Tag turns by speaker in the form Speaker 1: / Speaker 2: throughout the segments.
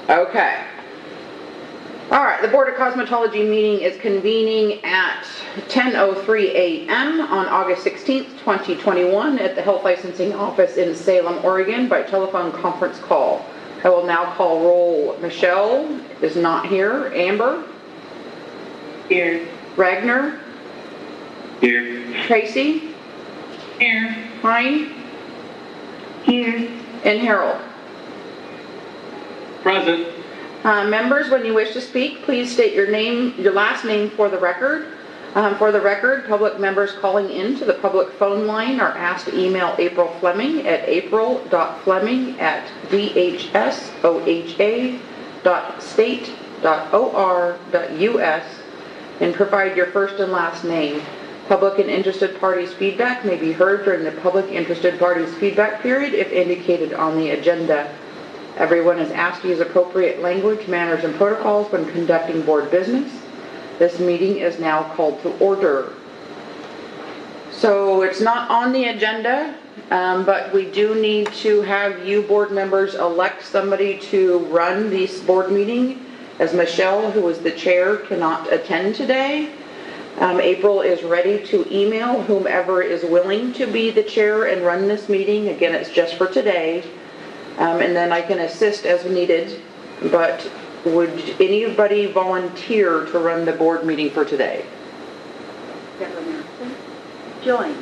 Speaker 1: Okay. All right, the Board of Cosmetology meeting is convening at 10:03 a.m. on August 16th, 2021 at the Health Licensing Office in Salem, Oregon by telephone conference call. I will now call roll. Michelle is not here. Amber?
Speaker 2: Here.
Speaker 1: Ragnar?
Speaker 3: Here.
Speaker 1: Tracy?
Speaker 2: Here.
Speaker 1: Hein?
Speaker 2: Here.
Speaker 1: And Harold?
Speaker 3: Present.
Speaker 1: Members, when you wish to speak, please state your name, your last name for the record. For the record, public members calling into the public phone line are asked to email April Fleming at april.fleming@dhsoha.state.or.us and provide your first and last name. Public and interested parties' feedback may be heard during the public interested parties' feedback period if indicated on the agenda. Everyone is asked to use appropriate language, manners, and protocols when conducting board business. This meeting is now called to order. So it's not on the agenda, but we do need to have you board members elect somebody to run this board meeting, as Michelle, who is the chair, cannot attend today. April is ready to email whomever is willing to be the chair and run this meeting. Again, it's just for today. And then I can assist as needed, but would anybody volunteer to run the board meeting for today?
Speaker 2: Join.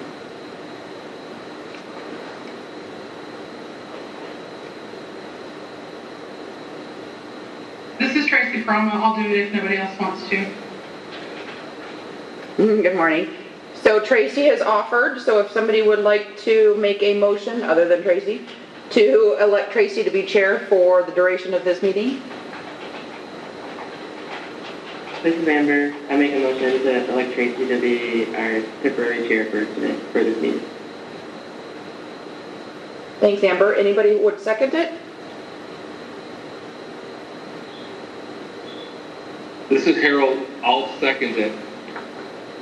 Speaker 4: This is Tracy Croma. I'll do it if nobody else wants to.
Speaker 1: Good morning. So Tracy has offered, so if somebody would like to make a motion, other than Tracy, to elect Tracy to be chair for the duration of this meeting.
Speaker 2: This is Amber. I make a motion to elect Tracy to be our temporary chair for today, for this meeting.
Speaker 1: Thanks, Amber. Anybody would second it?
Speaker 3: This is Harold. I'll second it.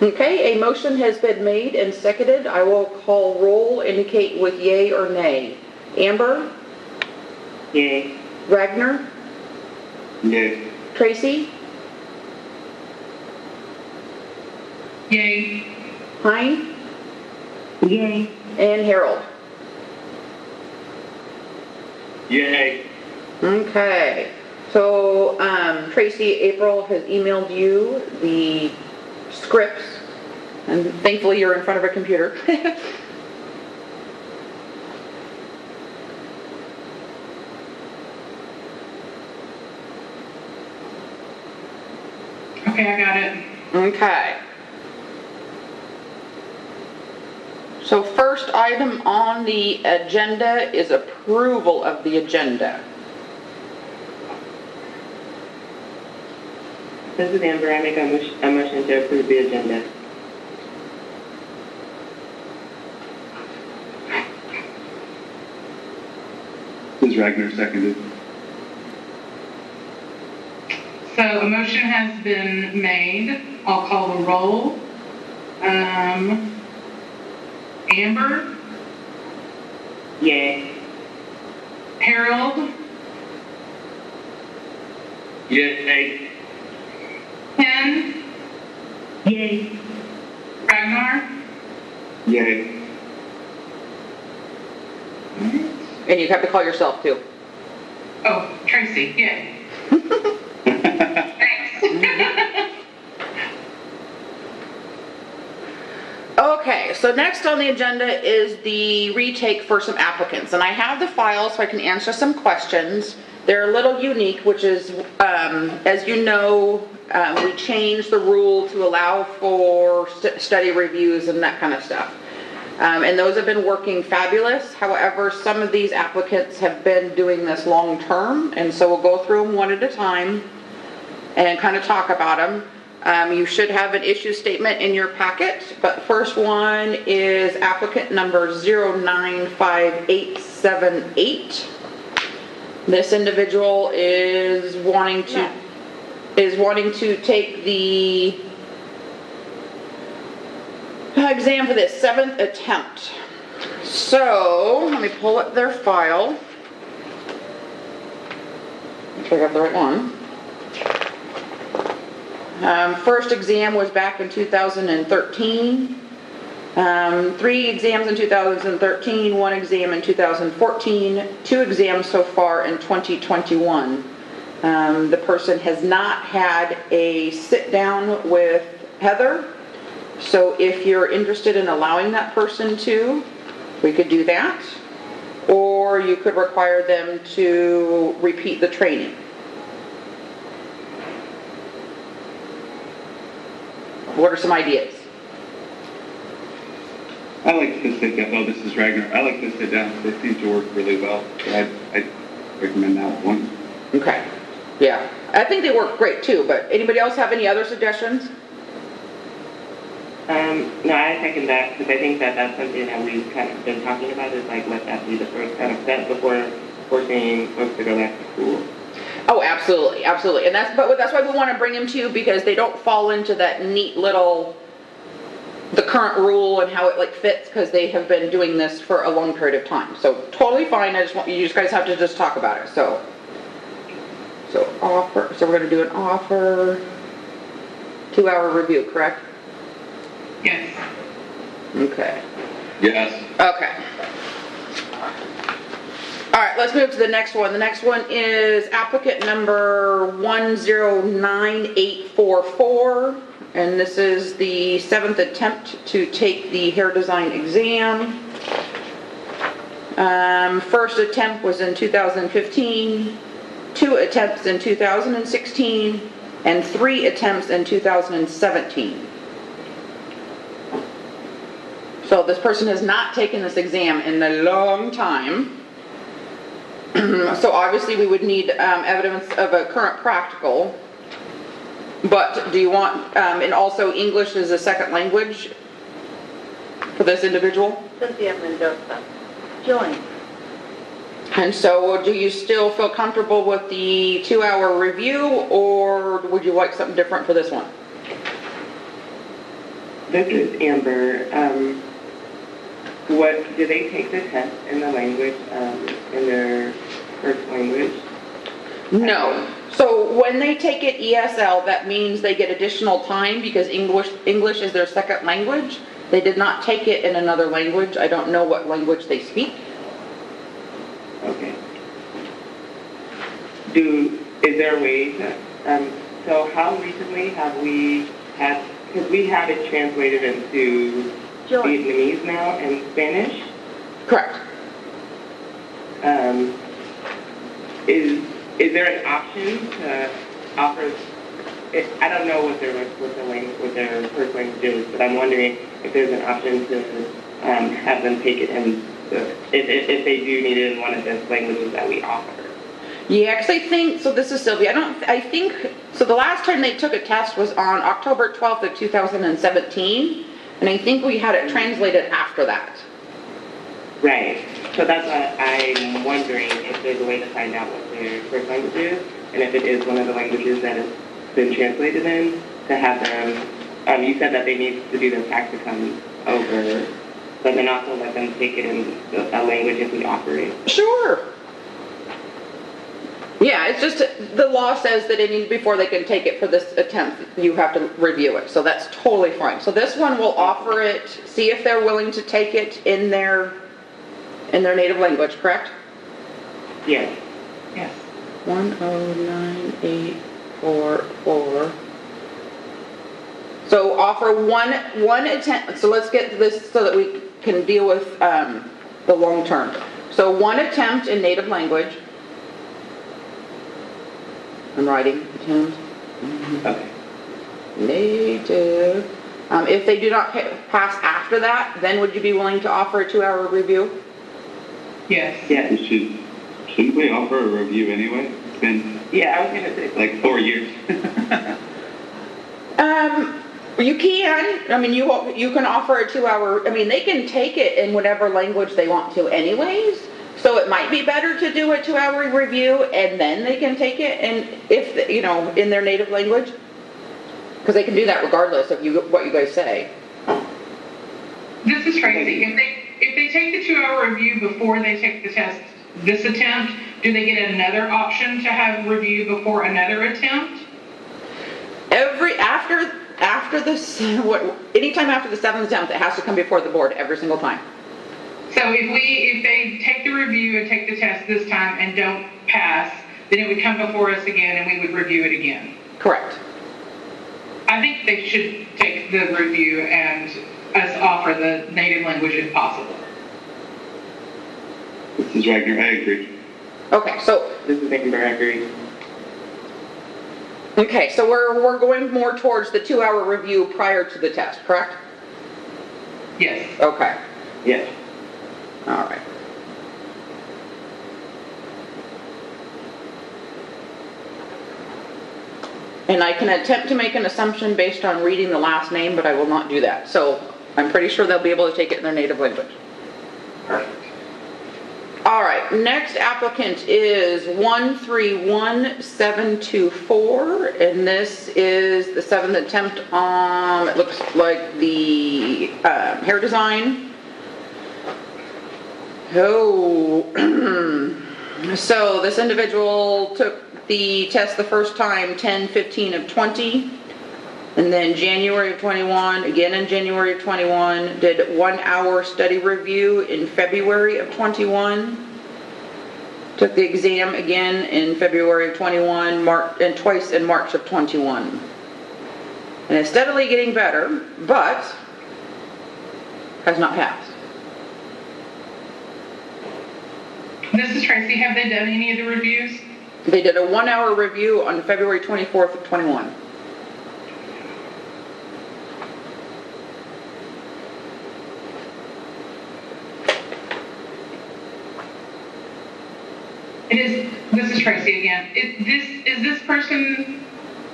Speaker 1: Okay, a motion has been made and seconded. I will call roll, indicate with yay or nay. Amber?
Speaker 2: Yay.
Speaker 1: Ragnar?
Speaker 3: Yay.
Speaker 1: Tracy?
Speaker 4: Yay.
Speaker 1: Hein?
Speaker 2: Yay.
Speaker 1: And Harold?
Speaker 3: Yay.
Speaker 1: Okay. So, Tracy, April has emailed you the scripts, and thankfully you're in front of a computer.
Speaker 4: Okay, I got it.
Speaker 1: Okay. So first item on the agenda is approval of the agenda.
Speaker 2: This is Amber. I make a motion to approve the agenda.
Speaker 3: This is Ragnar, seconded.
Speaker 4: So a motion has been made. I'll call the roll. Amber?
Speaker 2: Yay.
Speaker 4: Harold?
Speaker 3: Yay.
Speaker 4: Ken?
Speaker 2: Yay.
Speaker 4: Ragnar?
Speaker 3: Yay.
Speaker 1: And you have to call yourself too.
Speaker 4: Oh, Tracy, yay. Thanks.
Speaker 1: Okay, so next on the agenda is the retake for some applicants. And I have the file so I can answer some questions. They're a little unique, which is, as you know, we changed the rule to allow for study reviews and that kind of stuff. And those have been working fabulous. However, some of these applicants have been doing this long term, and so we'll go through them one at a time and kind of talk about them. You should have an issue statement in your packet, but the first one is applicant number 095878. This individual is wanting to take the exam for this 7th attempt. So let me pull up their file. sure I got the right one. First exam was back in 2013. 3 exams in 2013, 1 exam in 2014, 2 exams so far in 2021. The person has not had a sit down with Heather, so if you're interested in allowing that person to, we could do that, or you could require them to repeat the training. What are some ideas?
Speaker 3: I like to sit down. Oh, this is Ragnar. I like to sit down. They seem to work really well. So I recommend that one.
Speaker 1: Okay. Yeah. I think they work great too, but anybody else have any other suggestions?
Speaker 2: No, I second that because I think that that's something that we've kind of been talking about is like let that be the first kind of step before forcing folks to go back to school.
Speaker 1: Oh, absolutely, absolutely. And that's why we want to bring them to you, because they don't fall into that neat little, the current rule and how it like fits, because they have been doing this for a long period of time. So totally fine. I just want you guys have to just talk about it. So offer. So we're going to do an offer 2-hour review, correct?
Speaker 4: Yes.
Speaker 1: Okay.
Speaker 3: Yes.
Speaker 1: Okay. All right, let's move to the next one. The next one is applicant number 109844, and this is the 7th attempt to take the hair design exam. First attempt was in 2015, 2 attempts in 2016, and 3 attempts in 2017. So this person has not taken this exam in a long time. So obviously we would need evidence of a current practical, but do you want, and also English is a second language for this individual?
Speaker 5: Cynthia Mendoza. Join.
Speaker 1: And so do you still feel comfortable with the 2-hour review, or would you like something different for this one?
Speaker 2: This is Amber. What do they take the test in the language, in their first language?
Speaker 1: No. So when they take it ESL, that means they get additional time because English is their second language. They did not take it in another language. I don't know what language they speak.
Speaker 2: Okay. Is there a way to, so how recently have we had, because we have it translated into Vietnamese now and Spanish?
Speaker 1: Correct.
Speaker 2: Is there an option to offer? I don't know what their first language is, but I'm wondering if there's an option to have them take it in if they do need it in one of the languages that we offer.
Speaker 1: Yeah, because I think, so this is Sylvia, so the last time they took a test was on October 12th of 2017, and I think we had it translated after that.
Speaker 2: Right. So that's why I'm wondering if there's a way to find out what their first language is, and if it is one of the languages that has been translated in, to have them, you said that they need to do their practicum over, but then also let them take it in a language if we offer it.
Speaker 1: Sure. Yeah, it's just, the law says that before they can take it for this attempt, you have to review it, so that's totally fine. So this one will offer it, see if they're willing to take it in their native language, correct?
Speaker 2: Yes.
Speaker 4: Yes.
Speaker 1: 109844. So offer one attempt, so let's get this so that we can deal with the long term. So 1 attempt in native language. I'm writing attempt.
Speaker 2: Okay.
Speaker 1: Native. If they do not pass after that, then would you be willing to offer a 2-hour review?
Speaker 4: Yes.
Speaker 2: Yes.
Speaker 3: Shouldn't we offer a review anyway? It's been
Speaker 2: Yeah, I was going to say.
Speaker 3: like 4 years.
Speaker 1: You can. I mean, you can offer a 2-hour. I mean, they can take it in whatever language they want to, anyways. So it might be better to do a 2-hour review and then they can take it, and if in their native language, because they can do that regardless of what you guys say.
Speaker 4: This is Tracy. If they take the 2-hour review before they take the test this attempt, do they get another option to have review before another attempt?
Speaker 1: Anytime after the 7th attempt, it has to come before the board every single time.
Speaker 4: So if they take the review and take the test this time and don't pass, then it would come before us again and we would review it again.
Speaker 1: Correct.
Speaker 4: I think they should take the review and us offer the native language if possible.
Speaker 3: Mrs. Wagner, I agree.
Speaker 1: Okay, so
Speaker 2: This is Amber, I agree.
Speaker 1: we're going more towards the 2-hour review prior to the test, correct?
Speaker 4: Yes.
Speaker 1: Okay.
Speaker 2: Yes.
Speaker 1: All right. And I can attempt to make an assumption based on reading the last name, but I will not do that. So I'm pretty sure they'll be able to take it in their native language.
Speaker 2: Perfect.
Speaker 1: All right, next applicant is 131724, and this is the 7th attempt on, it looks like the hair design. Oh, so this individual took the test the first time 10/15 of 20, and then January of 21, again in January of 21, did 1-hour study review in February of 21, took the exam again in February of 21, and twice in March of 21. And is steadily getting better, but has not passed.
Speaker 4: This is Tracy. Have they done any of the reviews?
Speaker 1: They did a 1-hour review on February 24th of 21.
Speaker 4: This is Tracy again. Is this person,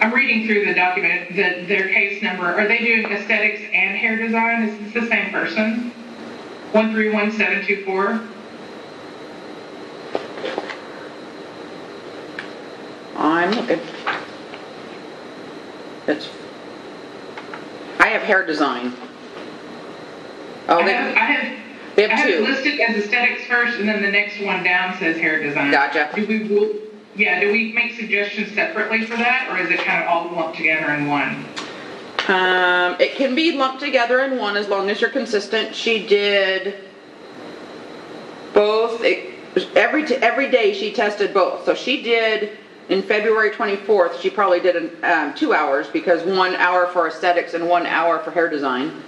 Speaker 4: I'm reading through the document, their case number, are they doing aesthetics and hair design? Is this the same person? 131724?
Speaker 1: I'm looking. I have hair design. Oh, they have
Speaker 4: I have it
Speaker 1: two.
Speaker 4: listed as aesthetics first, and then the next one down says hair design.
Speaker 1: Gotcha.
Speaker 4: Do we make suggestions separately for that, or is it kind of all lumped together in one?
Speaker 1: It can be lumped together in one as long as you're consistent. She did both. Every day she tested both. So she did in February 24th. She probably did 2 hours because 1 hour for aesthetics and 1 hour for hair design.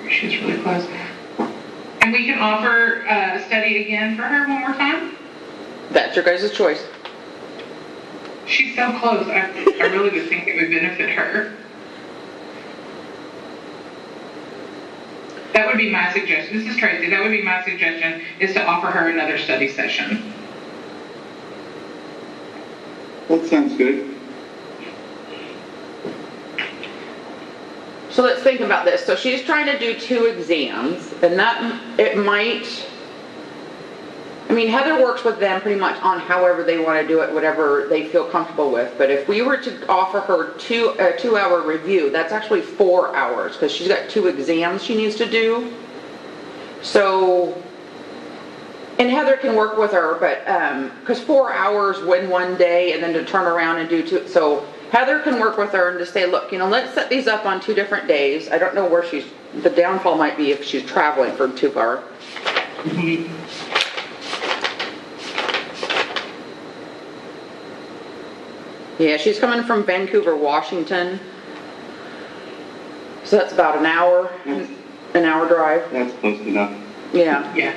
Speaker 4: She's really close. And we can offer a study again for her one more time?
Speaker 1: That's your guys' choice.
Speaker 4: She's so close. I really would think it would benefit her. That would be my suggestion. This is Tracy. That would be my suggestion, is to offer her another study session.
Speaker 3: That sounds good.
Speaker 1: So let's think about this. So she's trying to do 2 exams, and Heather works with them pretty much on however they want to do it, whatever they feel comfortable with. But if we were to offer her a 2-hour review, that's actually 4 hours because she's got 2 exams she needs to do. So, and Heather can work with her, but because 4 hours win one day and then to turn around and do 2, so Heather can work with her and just say, look, let's set these up on 2 different days. I don't know where the downfall might be if she's traveling for too far. Yeah, she's coming from Vancouver, Washington. So that's about an hour drive.
Speaker 3: That's close enough.
Speaker 1: Yeah.
Speaker 4: Yeah.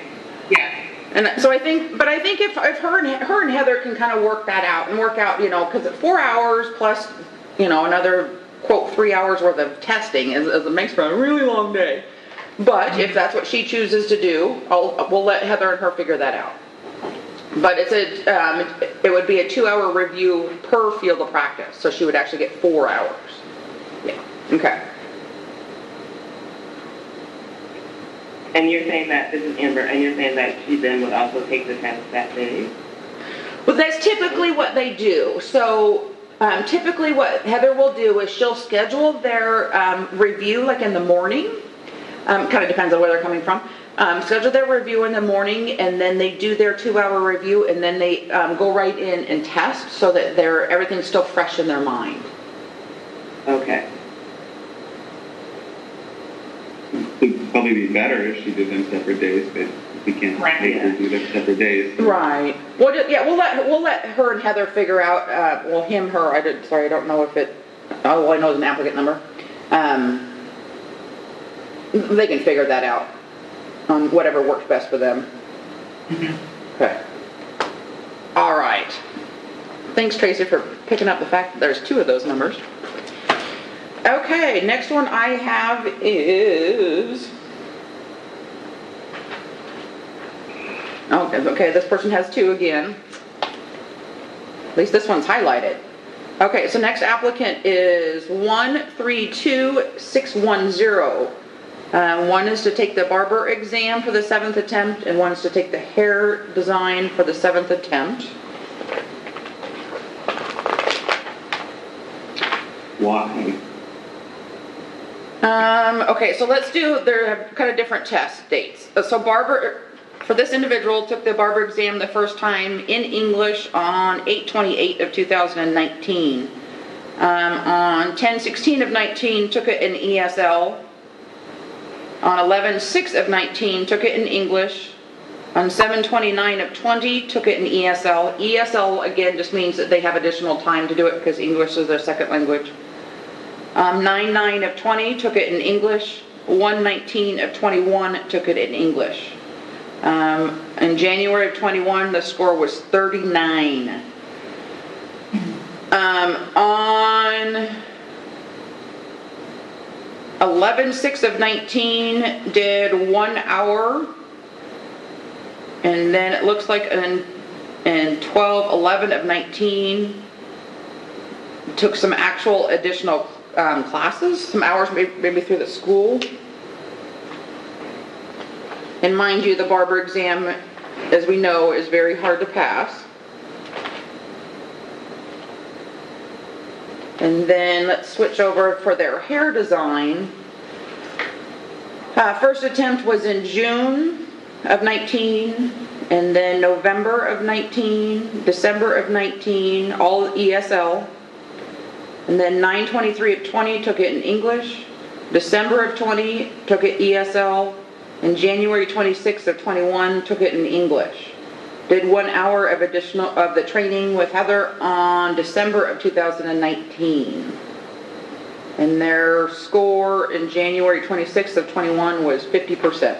Speaker 1: And so I think if her and Heather can kind of work that out and work out, because 4 hours plus, another, quote, 3 hours worth of testing it makes for a really long day. But if that's what she chooses to do, we'll let Heather and her figure that out. But it would be a 2-hour review per field of practice. So she would actually get 4 hours. Yeah. Okay.
Speaker 2: And you're saying that, this is Amber, and you're saying that she then would also take the test that day?
Speaker 1: Well, that's typically what they do. So typically what Heather will do is she'll schedule their review like in the morning. Kind of depends on where they're coming from. Schedule their review in the morning, and then they do their 2-hour review, and then they go right in and test so that everything's still fresh in their mind.
Speaker 2: Okay.
Speaker 3: It'd probably be better if she did them separate days, but we can't
Speaker 4: Right,
Speaker 3: make her do them separate days.
Speaker 1: Right. Well, yeah, we'll let her and Heather figure out. Well, him, her. I don't know if it. All I know is an applicant number. They can figure that out on whatever works best for them. Okay. All right. Thanks, Tracy, for picking up the fact that there's 2 of those numbers. Okay, next one I have is. Oh, okay, this person has 2 again. At least this one's highlighted. Okay, so next applicant is 132610. One is to take the Barber exam for the 7th attempt, and one is to take the hair design for the 7th attempt.
Speaker 3: Why?
Speaker 1: Okay, so let's do, they're kind of different test dates. So Barber, for this individual, took the Barber exam the first time in English on 8/28 of 2019. On 10/16 of 19, took it in ESL. On 11/6 of 19, took it in English. On 7/29 of 20, took it in ESL. ESL, again, just means that they have additional time to do it because English is their second language. 9/9 of 20, took it in English. 1/19 of 21, took it in English. In January of 21, the score was 39. On 11/6 of 19, did 1 hour. And then it looks like in 12/11 of 19, took some actual additional classes, some hours maybe through the school. And mind you, the Barber exam, as we know, is very hard to pass. And then let's switch over for their hair design. First attempt was in June of 19, and then November of 19, December of 19, all ESL. And then 9/23 of 20, took it in English. December of 20, took it ESL. And January 26th of 21, took it in English. Did 1 hour of the training with Heather on December of 2019. And their score in January 26th of 21 was 50%.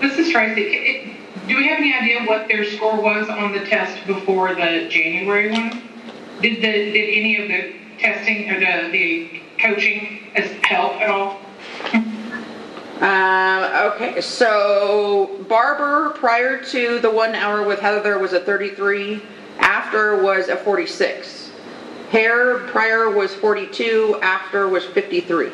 Speaker 4: This is Tracy. Do we have any idea what their score was on the test before the January one? Did any of the testing or the coaching help at all?
Speaker 1: Okay, so Barber, prior to the 1 hour with Heather, was a 33. After was a 46. Hair, prior was 42. After was 53.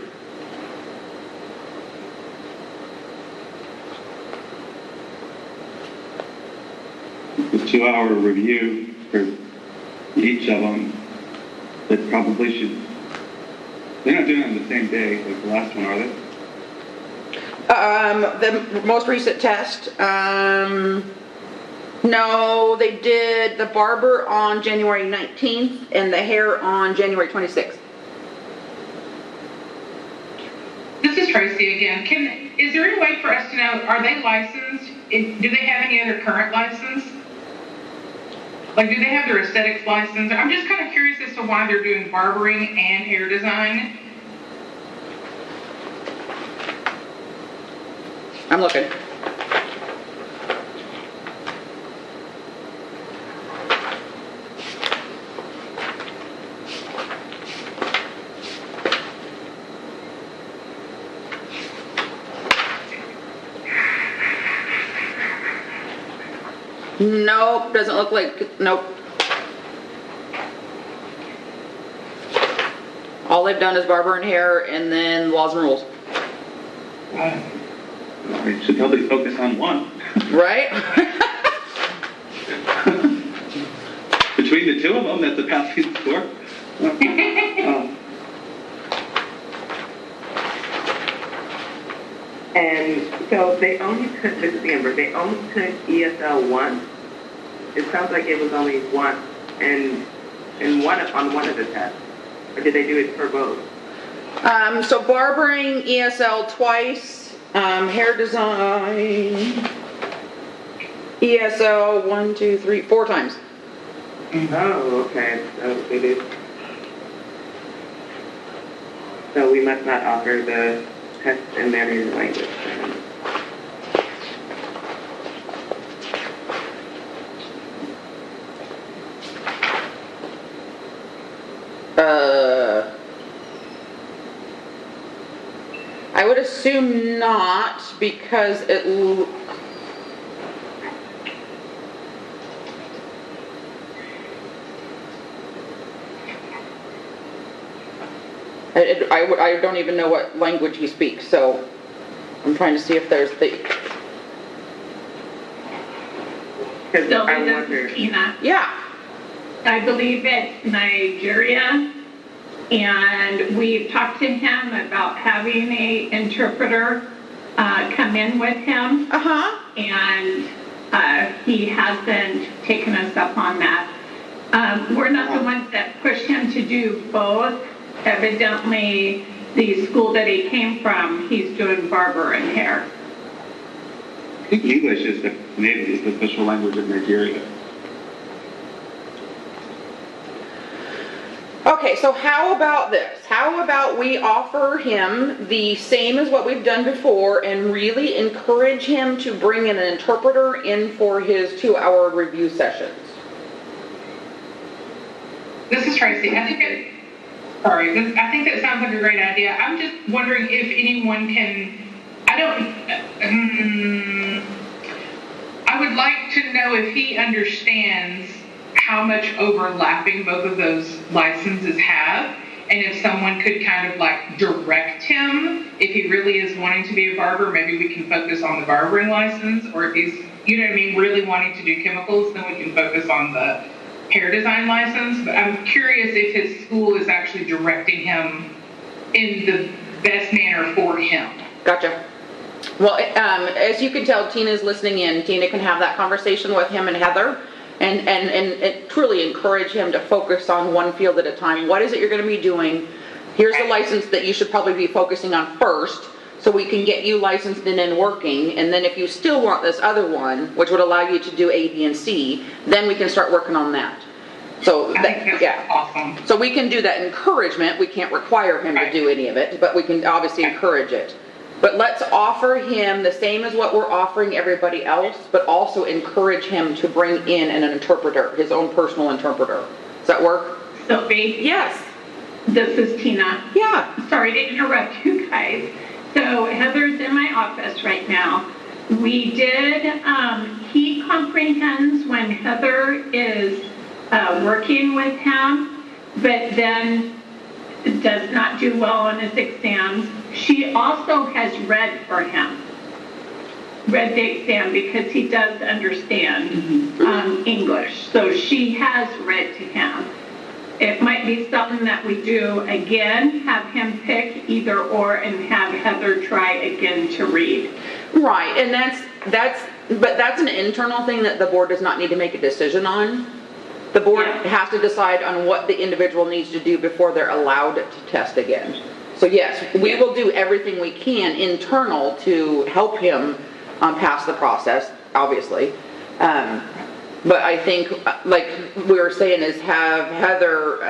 Speaker 3: The 2-hour review for each of them, they probably should. They're not doing it on the same day like the last one, are they?
Speaker 1: The most recent test, no, they did the Barber on January 19th and the hair on January 26th.
Speaker 4: This is Tracy again. Is there any way for us to know, are they licensed? Do they have any other current license? Like, do they have their aesthetics license? I'm just kind of curious as to why they're doing barbering and hair design.
Speaker 1: I'm looking. Nope, doesn't look like, nope. All they've done is barber and hair and then laws and rules.
Speaker 3: They should probably focus on one.
Speaker 1: Right?
Speaker 3: Between the 2 of them, that's a passing score.
Speaker 2: And so they only took, this is Amber, they only took ESL once. It sounds like it was only once and on one of the tests. Or did they do it for both?
Speaker 1: So barbering, ESL twice, hair design, ESL 1, 2, 3, 4 times.
Speaker 2: Oh, okay. So they did. So we must not offer the test in Mandarin language.
Speaker 1: I would assume not, because I don't even know what language he speaks, so I'm trying to see if there's the...
Speaker 2: So I
Speaker 6: This
Speaker 2: wonder.
Speaker 6: is Tina.
Speaker 1: Yeah.
Speaker 6: I believe it's Nigeria, and we've talked to him about having a interpreter come in with him, and he hasn't taken us up on that. We're not the ones that pushed him to do both. Evidently, the school that he came from, he's doing barber and hair.
Speaker 3: I think English is the official language of Nigeria.
Speaker 1: Okay, so how about this? How about we offer him the same as what we've done before and really encourage him to bring in an interpreter in for his 2-hour review sessions?
Speaker 4: This is Tracy. I think that sounds like a great idea. I'm just wondering if anyone can, I would like to know if he understands how much overlapping both of those licenses have, and if someone could kind of like direct him, if he really is wanting to be a barber, maybe we can focus on the barbering license, or if he's, really wanting to do chemicals, then we can focus on the hair design license. But I'm curious if his school is actually directing him in the best manner for him.
Speaker 1: Gotcha. Well, as you can tell, Tina's listening in. Tina can have that conversation with him and Heather and truly encourage him to focus on one field at a time. What is it you're going to be doing? Here's the license that you should probably be focusing on first, so we can get you licensed and working. And then if you still want this other one, which would allow you to do A, B, and C, then we can start working on that. So
Speaker 4: I think that's awesome.
Speaker 1: So we can do that encouragement. We can't require him to do any of it, but we can obviously encourage it. But let's offer him the same as what we're offering everybody else, but also encourage him to bring in an interpreter, his own personal interpreter. Does that work?
Speaker 6: Sophie?
Speaker 1: Yes.
Speaker 6: This is Tina.
Speaker 1: Yeah.
Speaker 6: Sorry to interrupt you guys. So Heather's in my office right now. We did, he comprehends when Heather is working with him, but then does not do well on his exams. She also has read for him, read the exam, because he does understand English. So she has read to him. It might be something that we do again, have him pick either or, and have Heather try again to read.
Speaker 1: Right, and that's an internal thing that the board does not need to make a decision on. The board has to decide on what the individual needs to do before they're allowed to test again. So yes, we will do everything we can internal to help him pass the process, obviously. But I think, like we were saying, is have Heather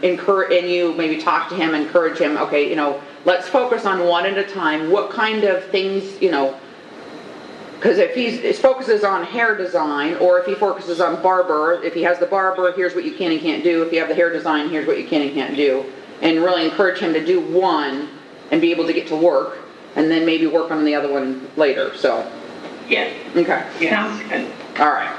Speaker 1: encourage, and you maybe talk to him, encourage him, okay, let's focus on one at a time. What kind of things, because if he focuses on hair design, or if he focuses on barber, if he has the barber, here's what you can and can't do. If you have the hair design, here's what you can and can't do. And really encourage him to do one and be able to get to work, and then maybe work on the other one later, so.
Speaker 6: Yes.
Speaker 1: Okay.
Speaker 6: Sounds good.
Speaker 1: All right.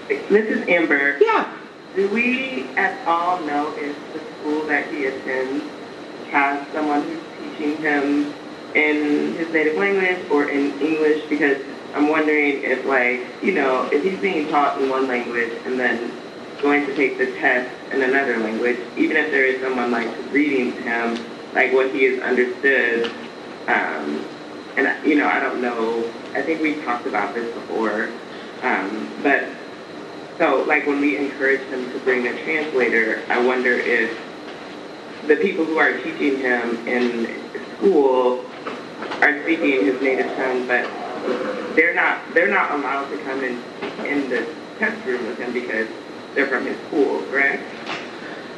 Speaker 2: This is Amber.
Speaker 1: Yeah.
Speaker 2: Do we at all know if the school that he attends has someone who's teaching him in his native language or in English? Because I'm wondering if if he's being taught in one language and then going to take the test in another language, even if there is someone like reading to him, like what he has understood. And I don't know, I think we've talked about this before, but so like when we encourage him to bring a translator, I wonder if the people who are teaching him in school are speaking his native tongue, but they're not allowed to come in the test room with him because they're from his school, correct?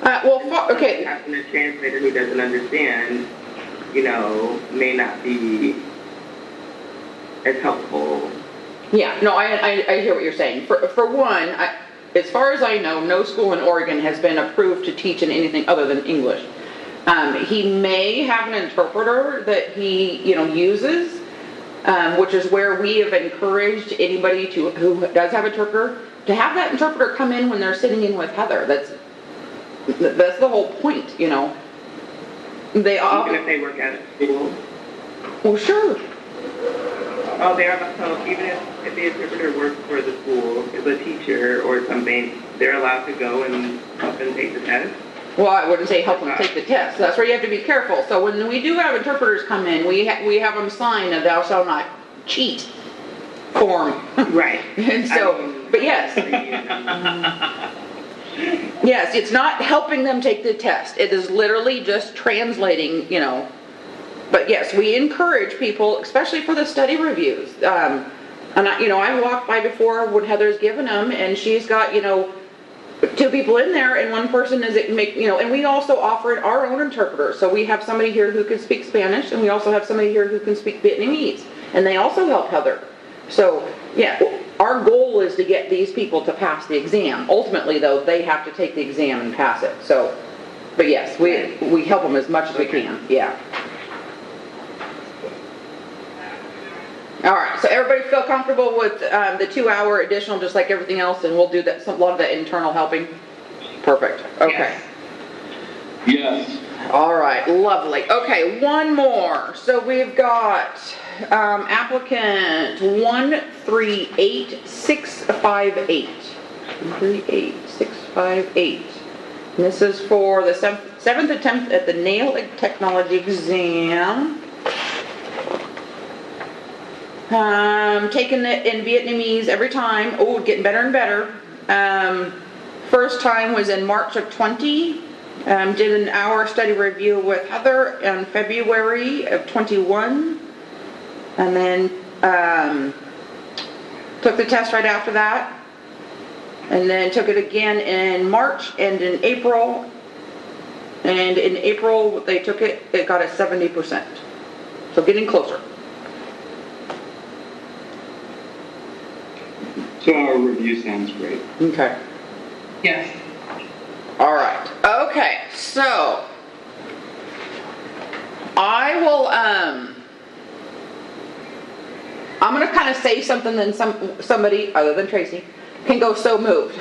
Speaker 1: Okay.
Speaker 2: Having a translator who doesn't understand, may not be as helpful.
Speaker 1: Yeah, no, I hear what you're saying. For one, as far as I know, no school in Oregon has been approved to teach in anything other than English. He may have an interpreter that he, uses, which is where we have encouraged anybody who does have an interpreter to have that interpreter come in when they're sitting in with Heather. That's the whole point, They all.
Speaker 2: Even if they work at a school.
Speaker 1: Well, sure.
Speaker 2: Oh, they are. So even if the interpreter works for the school, is a teacher or something, they're allowed to go and help them take the test?
Speaker 1: Well, I wouldn't say help them take the test. That's where you have to be careful. So when we do have interpreters come in, we have them sign a "Thou shalt not cheat" form.
Speaker 2: Right.
Speaker 1: And so, but yes. Yes, it's not helping them take the test. It is literally just translating, But yes, we encourage people, especially for the study reviews. And I walked by before when Heather's given them, and she's got, 2 people in there, and one person and we also offered our own interpreter. So we have somebody here who can speak Spanish, and we also have somebody here who can speak Vietnamese, and they also help Heather. So yeah, our goal is to get these people to pass the exam. Ultimately, though, they have to take the exam and pass it. So, but yes, we help them as much as we can. Yeah. All right, so everybody feel comfortable with the 2-hour additional, just like everything else, and we'll do that. A lot of that internal helping. Perfect. Okay.
Speaker 3: Yes.
Speaker 1: All right, lovely. Okay, one more. So we've got applicant 138658. 138658. And this is for the 7th attempt at the nail technology exam. Taking it in Vietnamese every time. Oh, getting better and better. First time was in March of 20. Did an hour study review with Heather in February of 21. And then took the test right after that. And then took it again in March and in April. And in April they took it, it got a 70%. So getting closer.
Speaker 3: 2-hour review sounds great.
Speaker 1: Okay.
Speaker 4: Yes.
Speaker 1: All right. Okay. So I will. I'm going to kind of say something, then somebody other than Tracy can go so moved.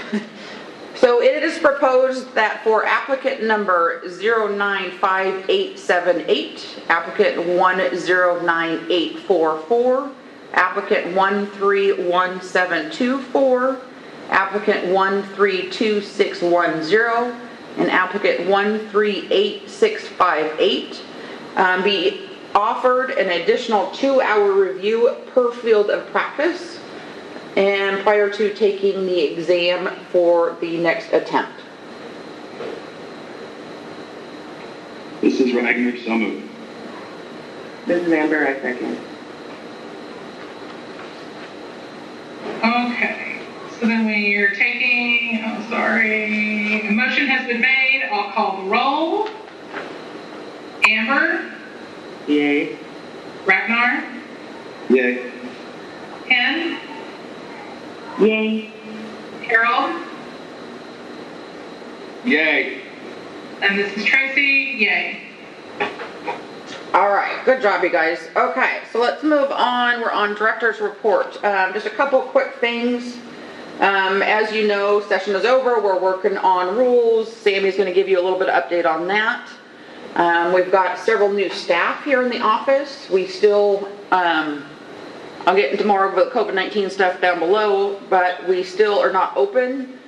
Speaker 1: So it is proposed that for applicant number 095878, applicant 109844. Applicant 131724, applicant 132610, and applicant 138658 be offered an additional 2-hour review per field of practice and prior to taking the exam for the next attempt.
Speaker 3: This is Ragnar, so moved.
Speaker 2: This is Amber, I second.
Speaker 4: Okay, so then we're taking, a motion has been made. I'll call the roll. Amber?
Speaker 2: Yay.
Speaker 4: Ragnar?
Speaker 3: Yay.
Speaker 4: Ken?
Speaker 5: Yay.
Speaker 4: Carol?
Speaker 3: Yay.
Speaker 4: And this is Tracy. Yay.
Speaker 1: All right, good job, you guys. Okay, so let's move on. We're on director's report. Just a couple quick things. As you know, session is over. We're working on rules. Sammy's going to give you a little bit of update on that. We've got several new staff here in the office. We still, I'll get into more of the COVID-19 stuff down below, but we still are not open.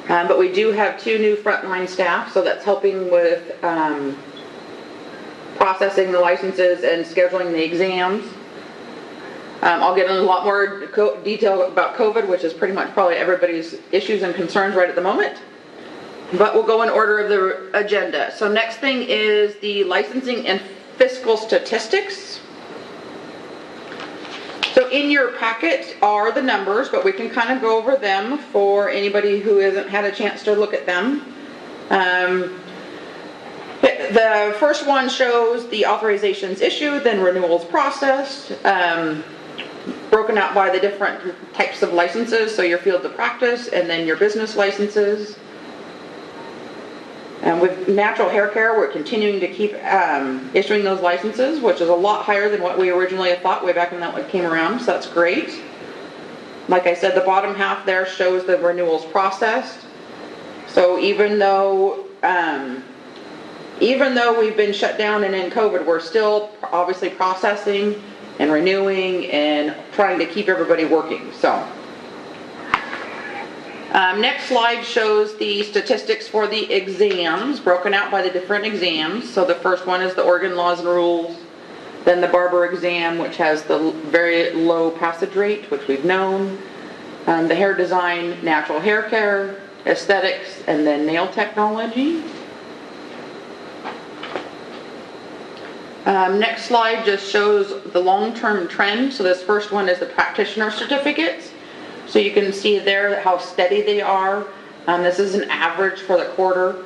Speaker 1: But we do have 2 new frontline staff, so that's helping with processing the licenses and scheduling the exams. I'll get into a lot more detail about COVID, which is pretty much probably everybody's issues and concerns right at the moment. But we'll go in order of the agenda. So next thing is the licensing and fiscal statistics. So in your packet are the numbers, but we can kind of go over them for anybody who hasn't had a chance to look at them. The first one shows the authorizations issued, then renewals processed, broken out by the different types of licenses, so your field of practice, and then your business licenses. With natural hair care, we're continuing to keep issuing those licenses, which is a lot higher than what we originally thought way back when that one came around, so that's great. Like I said, the bottom half there shows the renewals processed. So even though we've been shut down and in COVID, we're still obviously processing and renewing and trying to keep everybody working. So next slide shows the statistics for the exams, broken out by the different exams. So the first one is the Oregon Laws and Rules, then the Barber exam, which has the very low passage rate, which we've known, the hair design, natural hair care, aesthetics, and then nail technology. Next slide just shows the long-term trend. So this first one is the practitioner certificates. So you can see there how steady they are. This is an average for the quarter,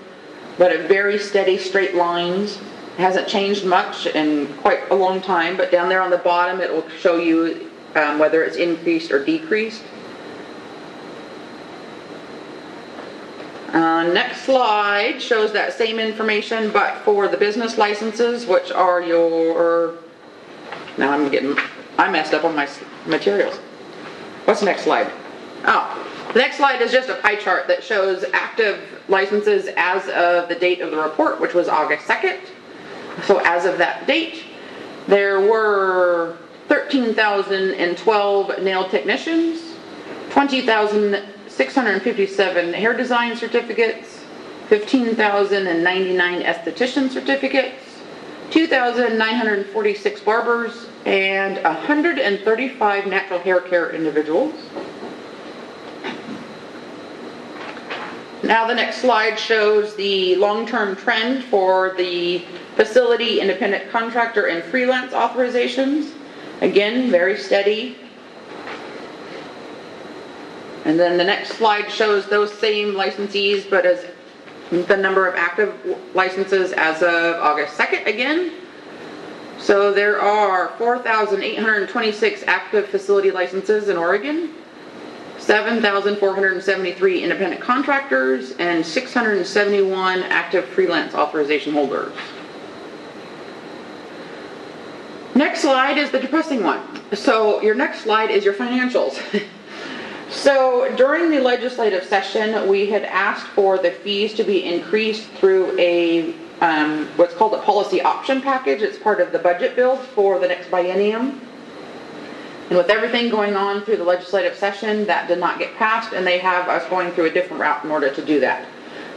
Speaker 1: but a very steady straight lines. It hasn't changed much in quite a long time, but down there on the bottom it will show you whether it's increased or decreased. Next slide shows that same information, but for the business licenses, which are your, now I messed up on my materials. What's the next slide? Oh, the next slide is just a pie chart that shows active licenses as of the date of the report, which was August 2nd. So as of that date, there were 13,012 nail technicians, 20,657 hair design certificates, 15,099 esthetician certificates, 2,946 barbers, and 135 natural hair care individuals. Now the next slide shows the long-term trend for the facility, independent contractor, and freelance authorizations. Again, very steady. And then the next slide shows those same licensees, but as the number of active licenses as of August 2nd again. So there are 4,826 active facility licenses in Oregon, 7,473 independent contractors, and 671 active freelance authorization holders. Next slide is the depressing one. So your next slide is your financials. So during the legislative session, we had asked for the fees to be increased through a what's called a policy option package. It's part of the budget bill for the next biennium. And with everything going on through the legislative session, that did not get passed, and they have us going through a different route in order to do that.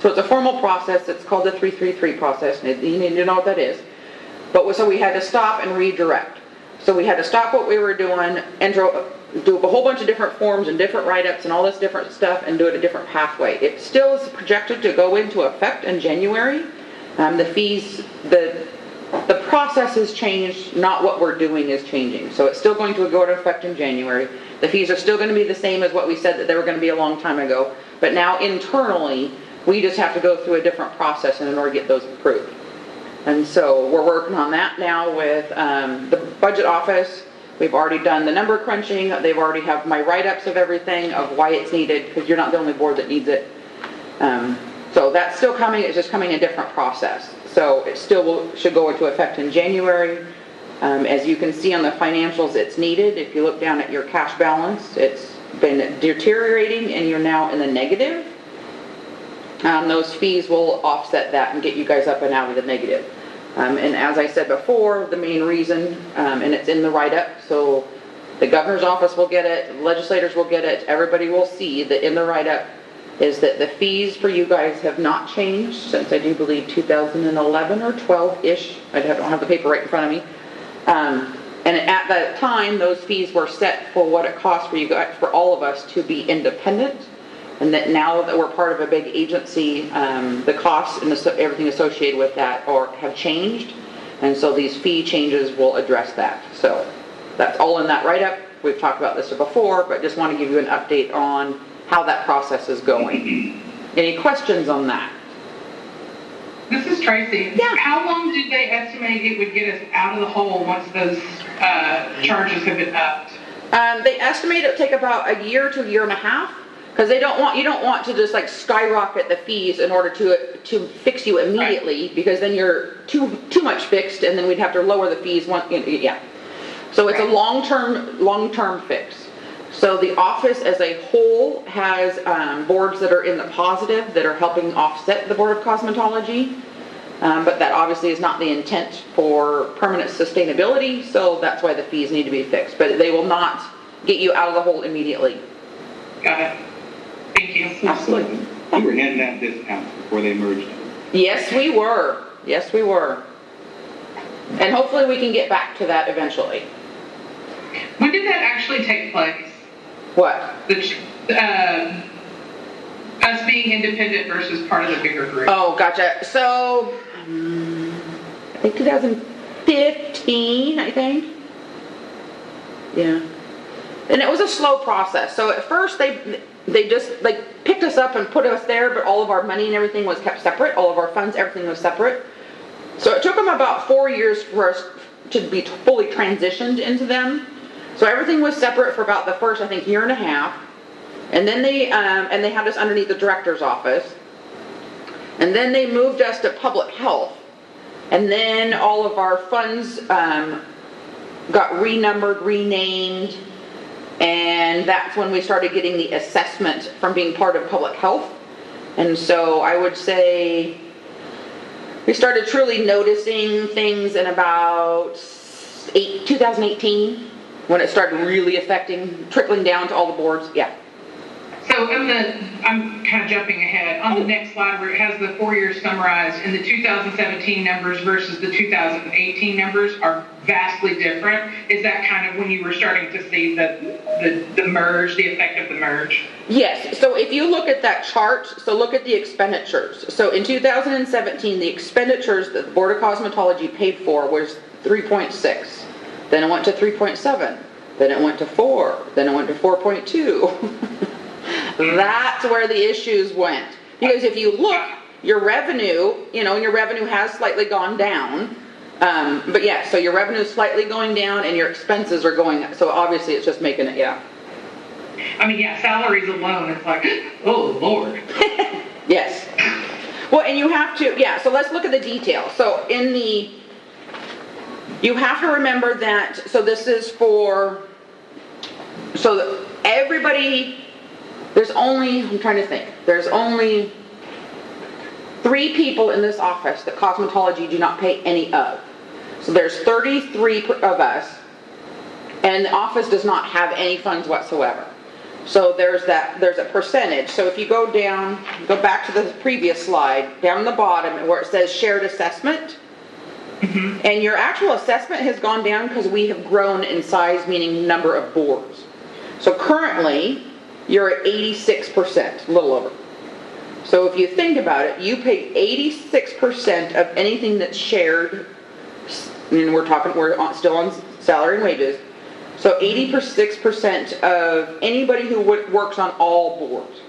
Speaker 1: So it's a formal process. It's called the 333 process. You need to know what that is. But so we had to stop and redirect. So we had to stop what we were doing and do a whole bunch of different forms and different write-ups and all this different stuff and do it a different pathway. It still is projected to go into effect in January. The fees, the process has changed, not what we're doing is changing. So it's still going to go into effect in January. The fees are still going to be the same as what we said that they were going to be a long time ago. But now internally, we just have to go through a different process in order to get those approved. And so we're working on that now with the budget office. We've already done the number crunching. They've already have my write-ups of everything, of why it's needed, because you're not the only board that needs it. So that's still coming. It's just coming in a different process. So it still should go into effect in January. As you can see on the financials, it's needed. If you look down at your cash balance, it's been deteriorating and you're now in the negative. Those fees will offset that and get you guys up and out of the negative. And as I said before, the main reason, and it's in the write-up, so the governor's office will get it, legislators will get it, everybody will see that in the write-up, is that the fees for you guys have not changed since I do believe 2011 or 12-ish. I don't have the paper right in front of me. And at that time, those fees were set for what it cost for you guys, for all of us to be independent. And that now that we're part of a big agency, the costs and everything associated with that have changed. And so these fee changes will address that. So that's all in that write-up. We've talked about this before, but just want to give you an update on how that process is going. Any questions on that?
Speaker 4: This is Tracy.
Speaker 1: Yeah.
Speaker 4: How long did they estimate it would get us out of the hole once those charges have been upped?
Speaker 1: They estimate it would take about a year to a year and a half, because you don't want to just like skyrocket the fees in order to fix you immediately, because then you're too much fixed, and then we'd have to lower the fees. So it's a long-term fix. So the office as a whole has boards that are in the positive that are helping offset the Board of Cosmetology, but that obviously is not the intent for permanent sustainability, so that's why the fees need to be fixed. But they will not get you out of the hole immediately.
Speaker 4: Got it. Thank you.
Speaker 1: Absolutely.
Speaker 3: We were handing out discounts before they merged.
Speaker 1: Yes, we were. Yes, we were. And hopefully we can get back to that eventually.
Speaker 4: When did that actually take place?
Speaker 1: What?
Speaker 4: Us being independent versus part of the bigger group.
Speaker 1: Oh, gotcha. So, I think 2015, I think. Yeah. And it was a slow process. So at first they just like picked us up and put us there, but all of our money and everything was kept separate. All of our funds, everything was separate. So it took them about 4 years for us to be fully transitioned into them. So everything was separate for about the first, I think, year and a half. And then they had us underneath the director's office. And then they moved us to public health. And then all of our funds got renumbered, renamed. And that's when we started getting the assessment from being part of public health. And so I would say we started truly noticing things in about 2018. When it started really trickling down to all the boards, yeah.
Speaker 4: So I'm kind of jumping ahead. On the next slide where it has the 4 years summarized, and the 2017 numbers versus the 2018 numbers are vastly different. Is that kind of when you were starting to see the merge, the effect of the merge?
Speaker 1: Yes, so if you look at that chart, so look at the expenditures. So in 2017, the expenditures that the Board of Cosmetology paid for was 3.6. Then it went to 3.7. Then it went to 4. Then it went to 4.2. That's where the issues went. Because if you look, your revenue, and your revenue has slightly gone down. But yeah, so your revenue is slightly going down and your expenses are going up. So obviously it's just making it, yeah.
Speaker 4: I mean, yeah, salaries alone, it's like, oh, Lord.
Speaker 1: Yes. Well, and you have to, yeah, so let's look at the details. So you have to remember that, so this is so everybody, there's only 3 people in this office that cosmetology do not pay any of. So there's 33 of us, and the office does not have any funds whatsoever. So there's a percentage. So if you go back to the previous slide, down the bottom where it says shared assessment, mm-hmm. And your actual assessment has gone down because we have grown in size, meaning number of boards. So currently, you're at 86%, a little over. So if you think about it, you pay 86% of anything that's shared, and we're still on salary and wages. So 86% of anybody who works on all boards.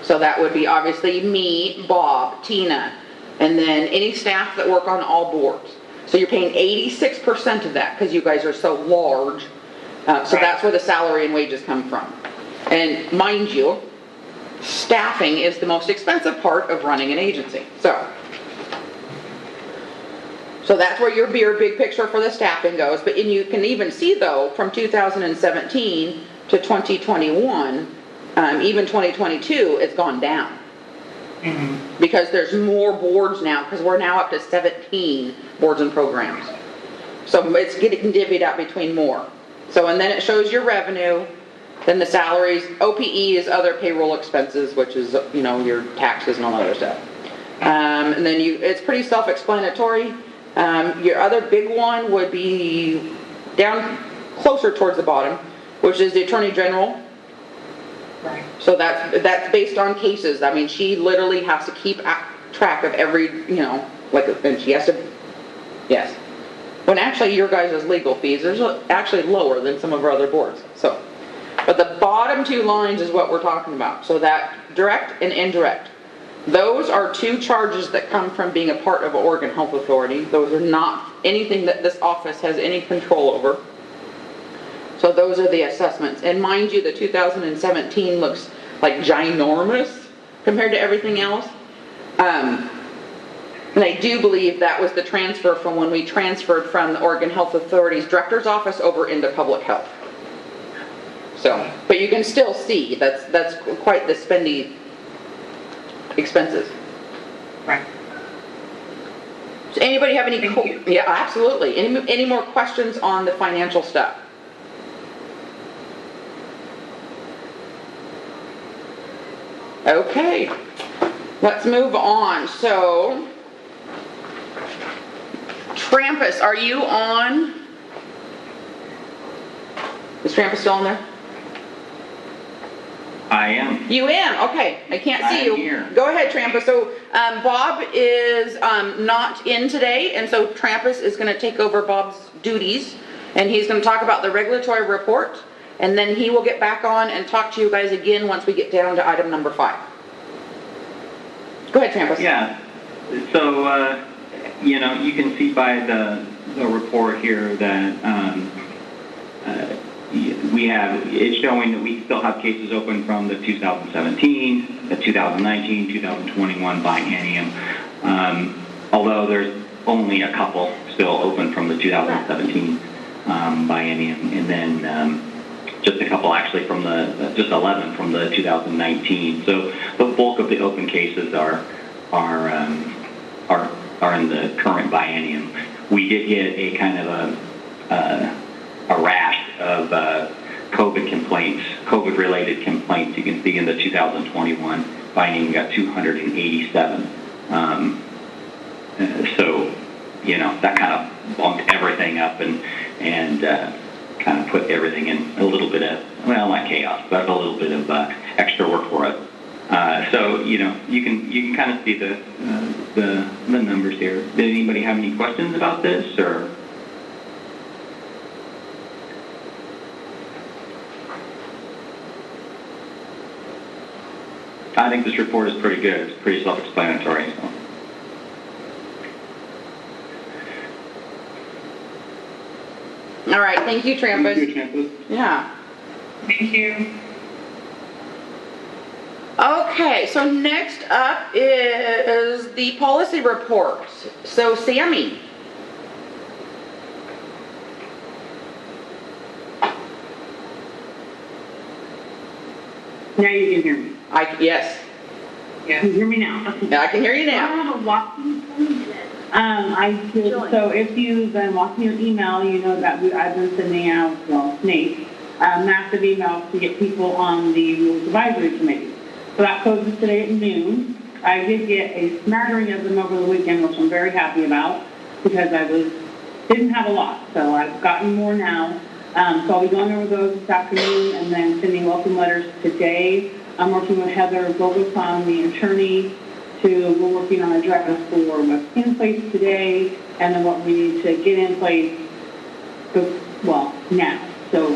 Speaker 1: So that would be obviously me, Bob, Tina, and then any staff that work on all boards. So you're paying 86% of that because you guys are so large. So that's where the salary and wages come from. And mind you, staffing is the most expensive part of running an agency. So that's where your big picture for the staffing goes. But you can even see, though, from 2017 to 2021, even 2022, it's gone down. Mm-hmm. Because there's more boards now, because we're now up to 17 boards and programs. So it's getting divvied out between more. So, and then it shows your revenue, Then the salaries, OPE is other payroll expenses, which is, your taxes and all that other stuff. And then it's pretty self-explanatory. Your other big one would be down closer towards the bottom, which is the Attorney General.
Speaker 4: Right.
Speaker 1: So that's based on cases. I mean, she literally has to keep track of every, and she has to, yes. When actually your guys' legal fees are actually lower than some of our other boards. So, but the bottom two lines is what we're talking about. So that direct and indirect. Those are two charges that come from being a part of Oregon Health Authority. Those are not anything that this office has any control over. So those are the assessments. And mind you, the 2017 looks like ginormous compared to everything else. And I do believe that was the transfer from when we transferred from the Oregon Health Authority's director's office over into public health. So, but you can still see that's quite the spendy expenses.
Speaker 4: Right.
Speaker 1: Does anybody have any?
Speaker 4: Thank you.
Speaker 1: Yeah, absolutely. Any more questions on the financial stuff? Okay, let's move on. So, Trampus, are you on? Is Trampus still on there?
Speaker 7: I am.
Speaker 1: You am? Okay, I can't see you.
Speaker 7: I'm here.
Speaker 1: Go ahead, Trampus. So Bob is not in today, and so Trampus is going to take over Bob's duties, and he's going to talk about the regulatory report, and then he will get back on and talk to you guys again once we get down to item number 5. Go ahead, Trampus.
Speaker 7: Yeah. So, you can see by the report here that it's showing that we still have cases open from the 2017, the 2019, 2021 biennium, although there's only a couple still open from the 2017 biennium, and then just a couple actually from just 11 from the 2019. So the bulk of the open cases are in the current biennium. We did get a kind of a rash of COVID-related complaints. You can see in the 2021 biennium we got 287. So, that kind of bumped everything up and kind of put everything in a little bit of, well, not chaos, but a little bit of extra work for us. So, you can kind of see the numbers here. Did anybody have any questions about this, or? I think this report is pretty good. It's pretty self-explanatory. So.
Speaker 1: All right, thank you, Trampus.
Speaker 3: Thank you, Trampus.
Speaker 1: Yeah.
Speaker 4: Thank you.
Speaker 1: Okay, so next up is the policy report. So, Sammy.
Speaker 5: Now you can hear me.
Speaker 1: Yes.
Speaker 5: Can you hear me now?
Speaker 1: Yeah, I can hear you
Speaker 5: I
Speaker 1: now.
Speaker 5: have a walking so if you've been watching your email, you know that I've been sending out, Nate, massive emails to get people on the Rules Advisory Committee. So that closes today at noon. I did get a smattering of them over the weekend, which I'm very happy about because didn't have a lot. So I've gotten more now. So I'll be going over those this afternoon and then sending welcome letters today. I'm working with Heather Bogosson, the attorney, we're working on a draft for what's in place today and then what we need to get in place, now. So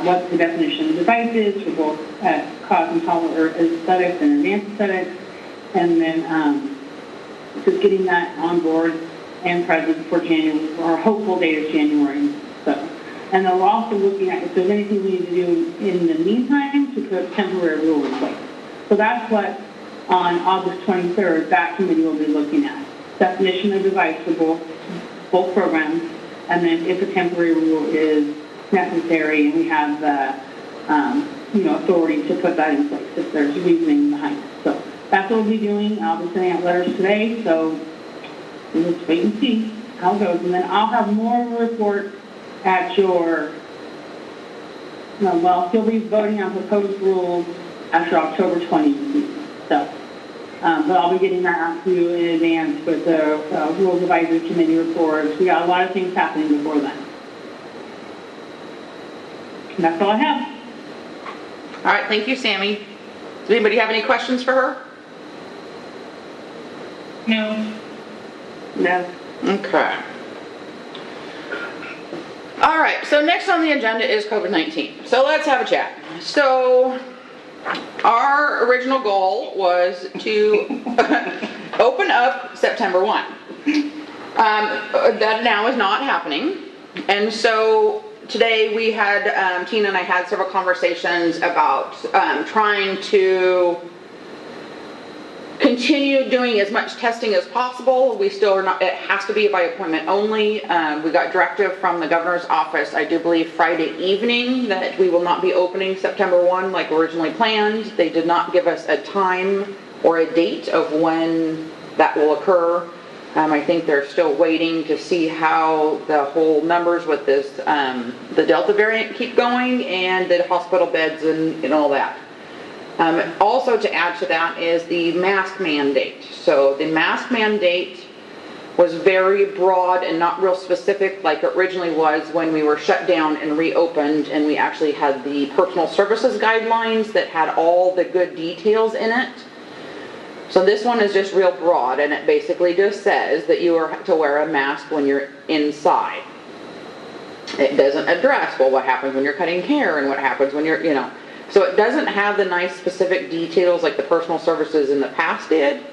Speaker 5: what the definition of device is for both COS and Esthetics and advanced aesthetics, and then just getting that on board and present for January. Our hopeful date is January. So, and then we're also looking at if there's anything we need to do in the meantime to put temporary rule in place. So that's what on August 23rd that committee will be looking at. Definition of device for both programs, and then if a temporary rule is necessary and we have the authority to put that in place if there's reasoning behind it. So that's what we'll be doing. I'll be sending out letters today, so we'll just wait and see how it goes. And then I'll have more of a report at your Well, he'll be voting on proposed rules after October 20th. So, but I'll be getting that out to you in advance with the Rules Advisory Committee reports. We got a lot of things happening before then. And that's all I have.
Speaker 1: All right, thank you, Sammy. Does anybody have any questions for her?
Speaker 4: No.
Speaker 2: No.
Speaker 1: Okay. All right, so next on the agenda is COVID-19. So let's have a chat. So our original goal was to open up September 1. That now is not happening. And so today we had, Tina and I had several conversations about trying to continue doing as much testing as possible. We still are not, it has to be by appointment only. We got directive from the governor's office, I do believe Friday evening, that we will not be opening September 1 like originally planned. They did not give us a time or a date of when that will occur. I think they're still waiting to see how the whole numbers with this, the Delta variant keep going and the hospital beds and all that. Also to add to that is the mask mandate. So the mask mandate was very broad and not real specific like it originally was when we were shut down and reopened, and we actually had the personal services guidelines that had all the good details in it. So this one is just real broad, and it basically just says that you are to wear a mask when you're inside. It doesn't address, well, what happens when you're cutting hair and what happens when you're, so it doesn't have the nice specific details like the personal services in the past did.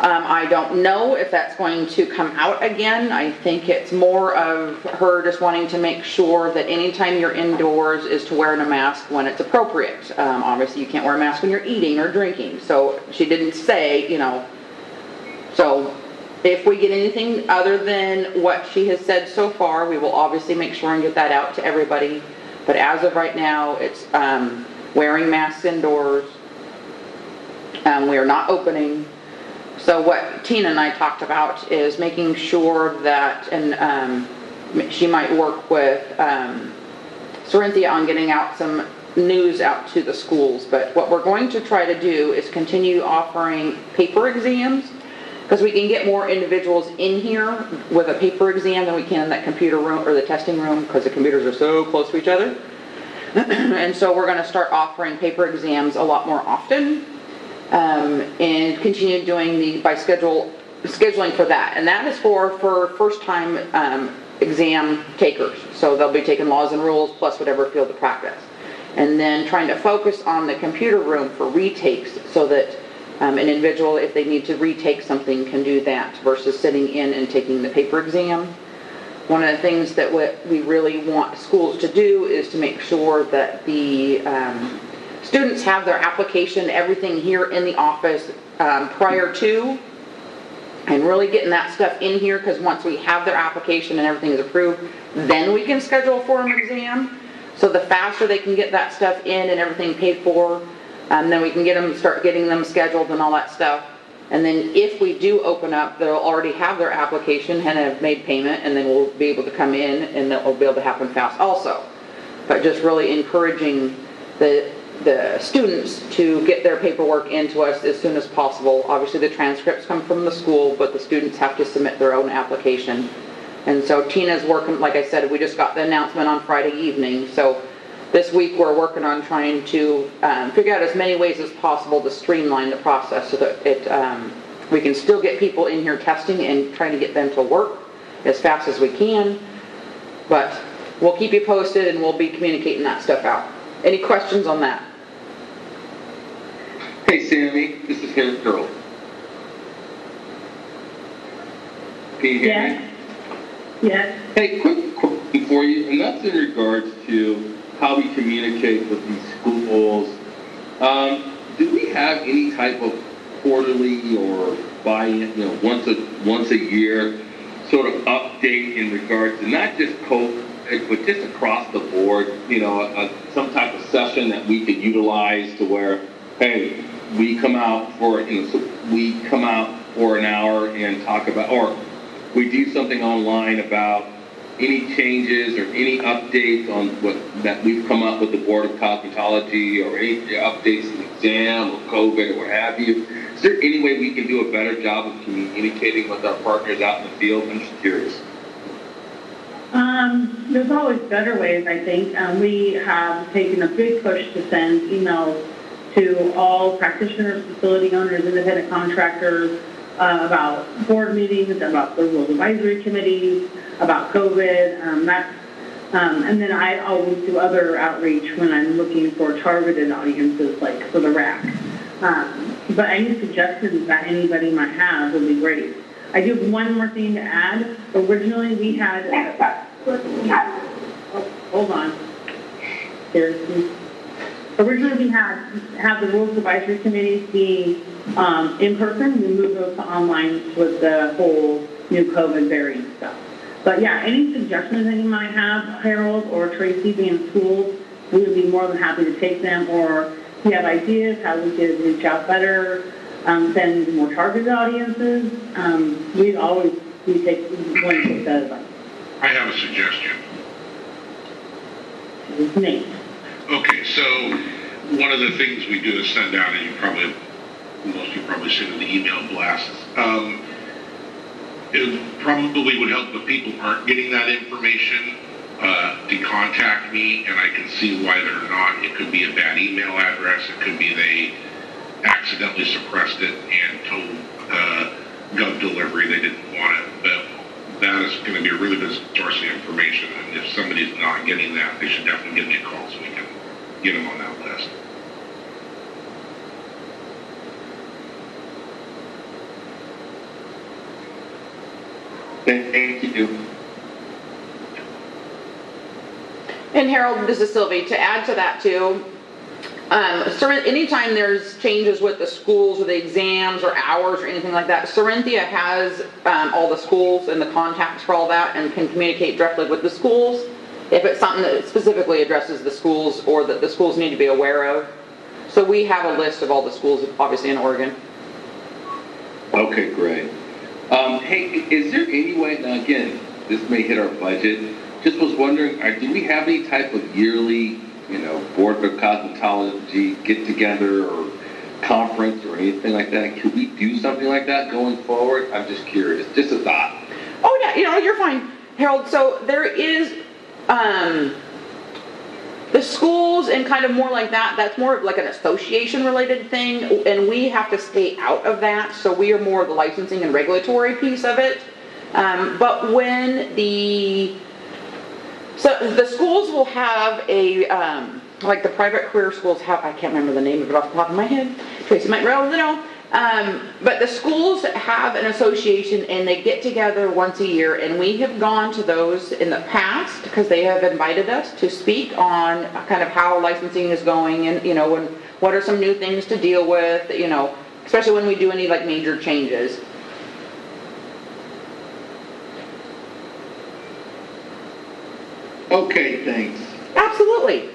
Speaker 1: I don't know if that's going to come out again. I think it's more of her just wanting to make sure that anytime you're indoors is to wear a mask when it's appropriate. Obviously you can't wear a mask when you're eating or drinking. So she didn't say, so if we get anything other than what she has said so far, we will obviously make sure and get that out to everybody. But as of right now, it's wearing masks indoors. We are not opening. So what Tina and I talked about is making sure that, and she might work with Cerinthia on getting out some news out to the schools. But what we're going to try to do is continue offering paper exams, because we can get more individuals in here with a paper exam than we can in that computer room or the testing room, because the computers are so close to each other. And so we're going to start offering paper exams a lot more often, and continue doing by scheduling for that. And that is for first-time exam takers. So they'll be taking laws and rules plus whatever field of practice. And then trying to focus on the computer room for retakes, so that an individual, if they need to retake something, can do that versus sitting in and taking the paper exam. One of the things that we really want schools to do is to make sure that the students have their application, everything here in the office prior to, and really getting that stuff in here, because once we have their application and everything is approved, then we can schedule for an exam. So the faster they can get that stuff in and everything paid for, then we can start getting them scheduled and all that stuff. And then if we do open up, they'll already have their application and have made payment, and then we'll be able to come in, and that will be able to happen fast also. But just really encouraging the students to get their paperwork into us as soon as possible. Obviously the transcripts come from the school, but the students have to submit their own application. And so Tina's working, like I said, we just got the announcement on Friday evening. So this week we're working on trying to figure out as many ways as possible to streamline the process so that we can still get people in here testing and trying to get them to work as fast as we can. But we'll keep you posted, and we'll be communicating that stuff out. Any questions on that?
Speaker 8: Hey Sammy, this is Harold. Can you hear me?
Speaker 5: Yes.
Speaker 8: Hey, quick question for you, and that's in regards to how we communicate with these schools. Do we have any type of quarterly or once a year sort of update in regards to not just COVID, but just across the board, some type of session that we could utilize to where, hey, we come out for an hour and talk about, or we do something online about any changes or any updates on what that we've come up with the Board of Cosmetology, or any updates to the exam or COVID or what have you? Is there any way we can do a better job of communicating with our partners out in the field? I'm just curious.
Speaker 5: There's always better ways, I think. We have taken a big push to send emails to all practitioners, facility owners, independent contractors, about board meetings, about the rules advisory committees, about COVID. And then I always do other outreach when I'm looking for targeted audiences, like for the RAC. But any suggestions that anybody might have would be great. I do have one more thing to add. Originally, we had... hold on. Originally, we had the rules advisory committees be in person. We moved those to online with the whole new COVID variant stuff. But yeah, any suggestions that you might have, Harold or Tracy, being schools, we would be more than happy to take them. Or if you have ideas how we could reach out better, send more targeted audiences, we take that advice.
Speaker 9: I have a suggestion.
Speaker 5: It's Nate.
Speaker 9: Okay, so one of the things we do is send out, and most of you probably seen in the email blasts. It probably would help if people aren't getting that information to contact me, and I can see why they're not. It could be a bad email address. It could be they accidentally suppressed it and told Gov Delivery they didn't want it. But that is going to be a really good source of information, and if somebody's not getting that, they should definitely give me a call so we can get them on that list.
Speaker 8: Thank you.
Speaker 1: And Harold, this is Sylvie. To add to that too, anytime there's changes with the schools or the exams or hours or anything like that, Sarinthia has all the schools and the contacts for all that and can communicate directly with the schools if it's something that specifically addresses the schools or that the schools need to be aware of. So we have a list of all the schools, obviously, in Oregon.
Speaker 8: Okay, great. Hey, is there any way, now again, this may hit our budget, just was wondering, do we have any type of yearly, Board of Cosmetology get-together or conference or anything like that? Could we do something like that going forward? I'm just curious, just a thought.
Speaker 1: Oh yeah, you're fine, Harold. So there is the schools and kind of more like that. That's more of like an association-related thing, and we have to stay out of that. So we are more the licensing and regulatory piece of it. But when the schools will have a, like the private career schools have, I can't remember the name of it off the top of my head. Tracy might know. But the schools have an association and they get together once a year, and we have gone to those in the past because they have invited us to speak on kind of how licensing is going and, and what are some new things to deal with, especially when we do any like major changes.
Speaker 8: Okay, thanks.
Speaker 1: Absolutely.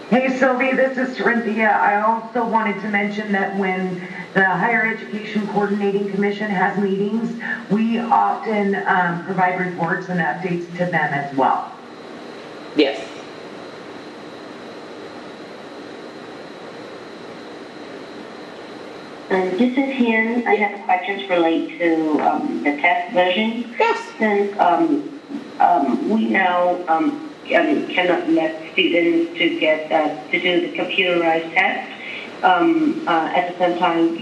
Speaker 10: Hey Sylvie, this is Sarinthia. I also wanted to mention that when the Higher Education Coordinating Commission has meetings, we often provide reports and updates to them as well.
Speaker 1: Yes.
Speaker 11: This is Hian. I have questions related to the test version.
Speaker 1: Yes.
Speaker 11: Since we now cannot let students to get to do the computerized test at the same time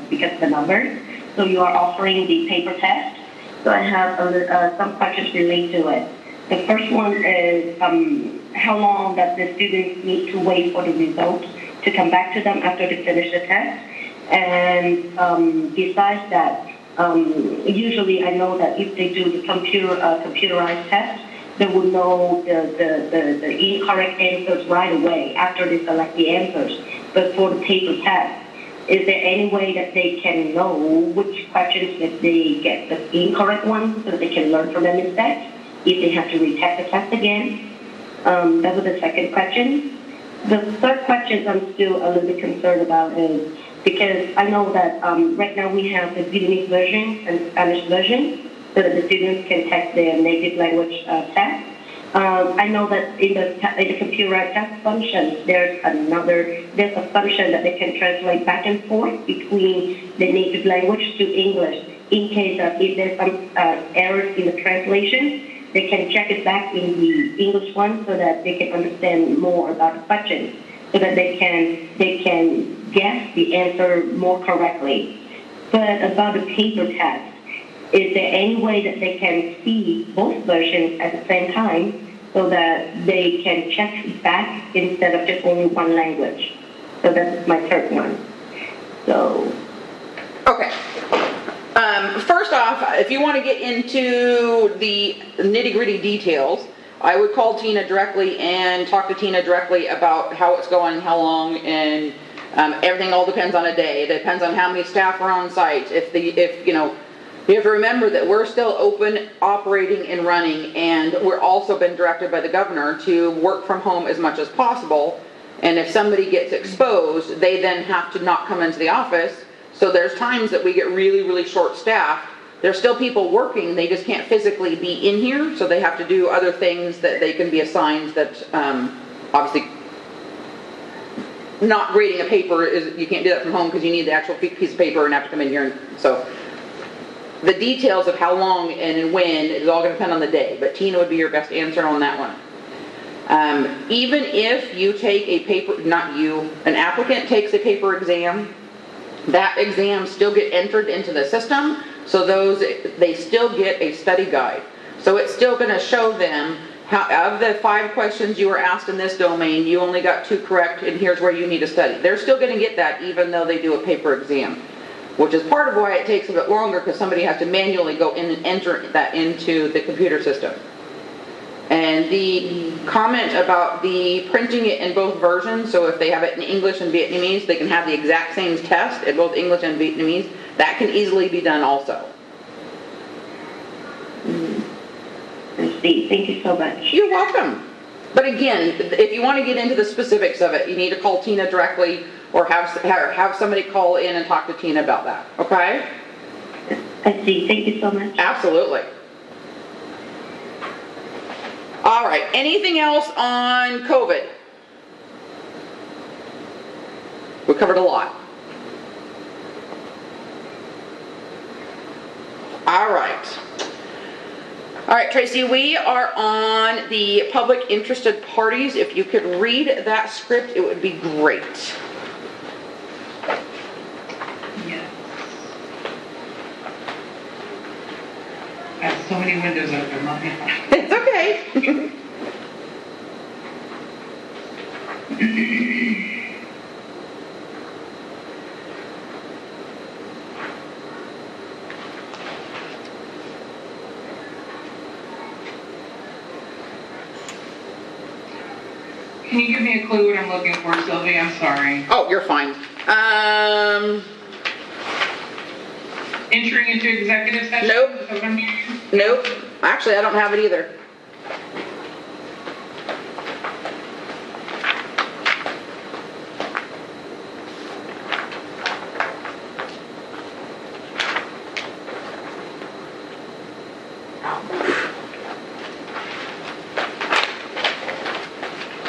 Speaker 11: because of the numbers. So you are offering the paper test. So I have some questions related to it. The first one is how long does the students need to wait for the result to come back to them after they finish the test? And besides that, usually I know that if they do the computerized test, they will know the incorrect answers right away after they select the answers. But for the paper test, is there any way that they can know which questions that they get the incorrect ones so that they can learn from them instead if they have to retake the test again? That was the second question. The third question I'm still a little bit concerned about is because I know that right now we have the Vietnamese version and Spanish version, so that the students can test their native language test. I know that in the computerized test function, there's a function that they can translate back and forth between the native language to English. In case of if there's some errors in the translation, they can check it back in the English one so that they can understand more about the question, so that they can guess the answer more correctly. But about the paper test, is there any way that they can see both versions at the same time so that they can check back instead of just only one language? So that's my third one. So.
Speaker 1: Okay. First off, if you want to get into the nitty-gritty details, I would call Tina directly and talk to Tina directly about how it's going, how long, and everything all depends on a day. It depends on how many staff are on site. You have to remember that we're still open, operating, and running, and we're also been directed by the governor to work from home as much as possible. And if somebody gets exposed, they then have to not come into the office. So there's times that we get really, really short staffed. There's still people working, they just can't physically be in here, so they have to do other things that they can be assigned that obviously not grading a paper, you can't do that from home because you need the actual piece of paper and have to come in here. So the details of how long and when is all going to depend on the day, but Tina would be your best answer on that one. Even if you take a paper, an applicant takes a paper exam, that exam still get entered into the system, so they still get a study guide. So it's still going to show them how, of the 5 questions you were asked in this domain, you only got 2 correct, and here's where you need to study. They're still going to get that even though they do a paper exam, which is part of why it takes a bit longer, because somebody has to manually go in and enter that into the computer system. And the comment about the printing it in both versions, so if they have it in English and Vietnamese, they can have the exact same test in both English and Vietnamese. That can easily be done also.
Speaker 11: I see. Thank you so much.
Speaker 1: You're welcome. But again, if you want to get into the specifics of it, you need to call Tina directly or have somebody call in and talk to Tina about that. Okay?
Speaker 11: I see. Thank you so much.
Speaker 1: Absolutely. All right. Anything else on COVID? We covered a lot. All right. All right, Tracy, we are on the public interested parties. If you could read that script, it would be great.
Speaker 4: Yes. I have so many windows open. Let me.
Speaker 1: It's okay.
Speaker 4: Can you give me a clue what I'm looking for, Sylvia? I'm sorry.
Speaker 1: Oh, you're fine.
Speaker 4: Entering into executive session?
Speaker 1: Nope.
Speaker 4: Is that what I'm doing?
Speaker 1: Nope. Actually, I don't have it either.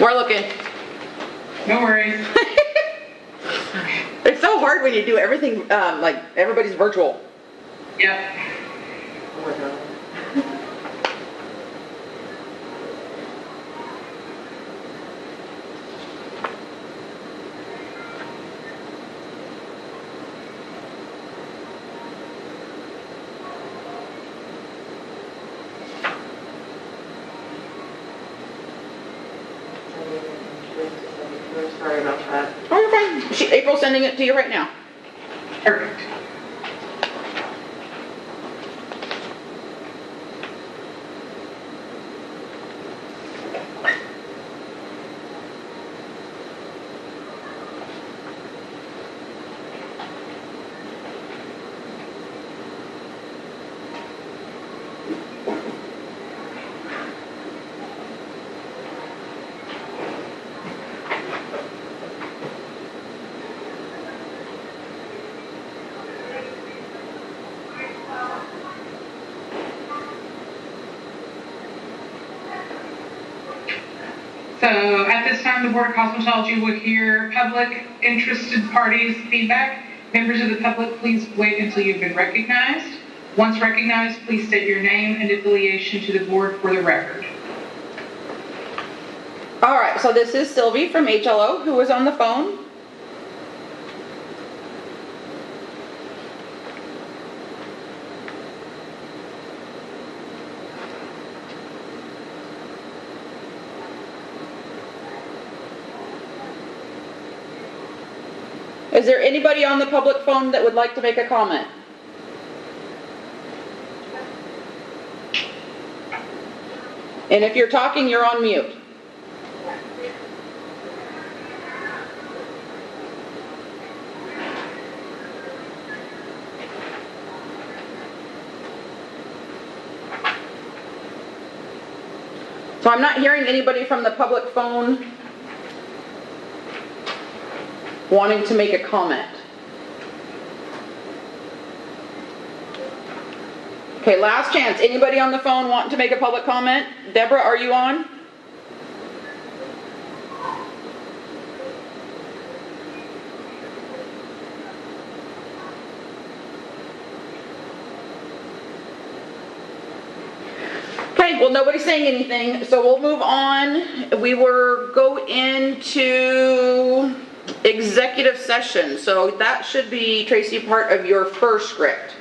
Speaker 1: We're looking.
Speaker 4: No worries.
Speaker 1: It's so hard when you do everything, like everybody's virtual.
Speaker 4: Yep.
Speaker 1: Sorry about that. Oh, you're fine. April's sending it to you right now.
Speaker 4: Perfect. So at this time, the Board of Cosmetology will hear public interested parties' feedback. Members of the public, please wait until you've been recognized. Once recognized, please state your name and affiliation to the board for the record.
Speaker 1: All right, so this is Sylvie from HLO who was on the phone. Is there anybody on the public phone that would like to make a comment? And if you're talking, you're on mute. So I'm not hearing anybody from the public phone wanting to make a comment. Okay, last chance. Anybody on the phone wanting to make a public comment? Deborah, are you on? Okay, well, nobody's saying anything, so we'll move on. We were go into executive session, so that should be, Tracy, part of your first script.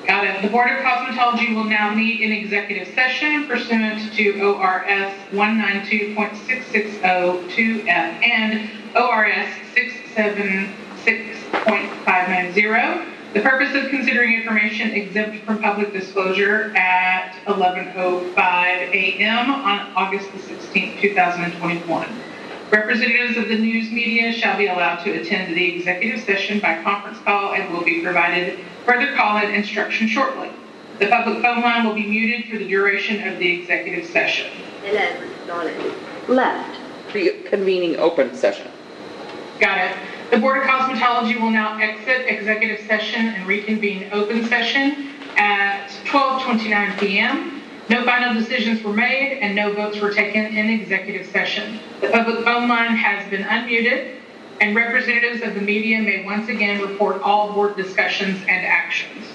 Speaker 4: Got it. The Board of Cosmetology will now meet in executive session pursuant to ORS 192.6602F and ORS 676.590. The purpose of considering information exempt from public disclosure at 11:05 a.m. on August the 16th, 2021. Representatives of the news media shall be allowed to attend the executive session by conference call and will be provided further call-in instruction shortly. The public phone line will be muted for the duration of the executive session.
Speaker 1: Left. Convening open session.
Speaker 4: Got it. The Board of Cosmetology will now exit executive session and reconvene open session at 12:29 p.m. No final decisions were made and no votes were taken in executive session. The public phone line has been unmuted and representatives of the media may once again report all board discussions and actions.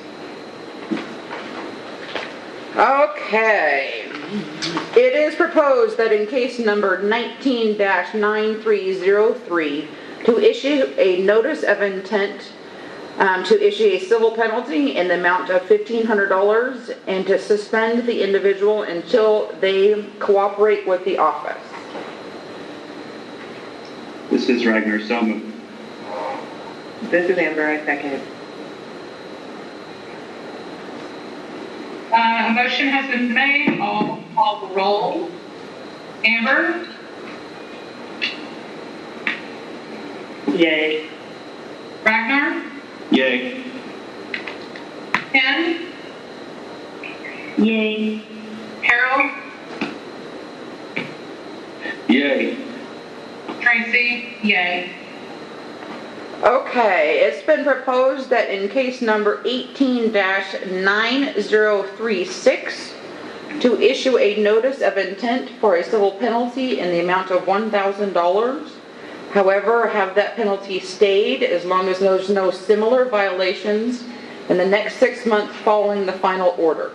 Speaker 1: Okay. It is proposed that in case number 19-9303 to issue a notice of intent to issue a civil penalty in the amount of $1,500 and to suspend the individual until they cooperate with the office.
Speaker 3: This is Ragnar, so moved.
Speaker 2: This is Amber, I second.
Speaker 4: A motion has been made. I'll call the roll. Amber?
Speaker 2: Yay.
Speaker 4: Ragnar?
Speaker 3: Yay.
Speaker 4: Ken?
Speaker 11: Yay.
Speaker 4: Harold?
Speaker 8: Yay.
Speaker 4: Tracy? Yay.
Speaker 1: Okay, it's been proposed that in case number 18-9036 to issue a notice of intent for a civil penalty in the amount of $1,000. However, have that penalty stayed as long as there's no similar violations in the next 6 months following the final order.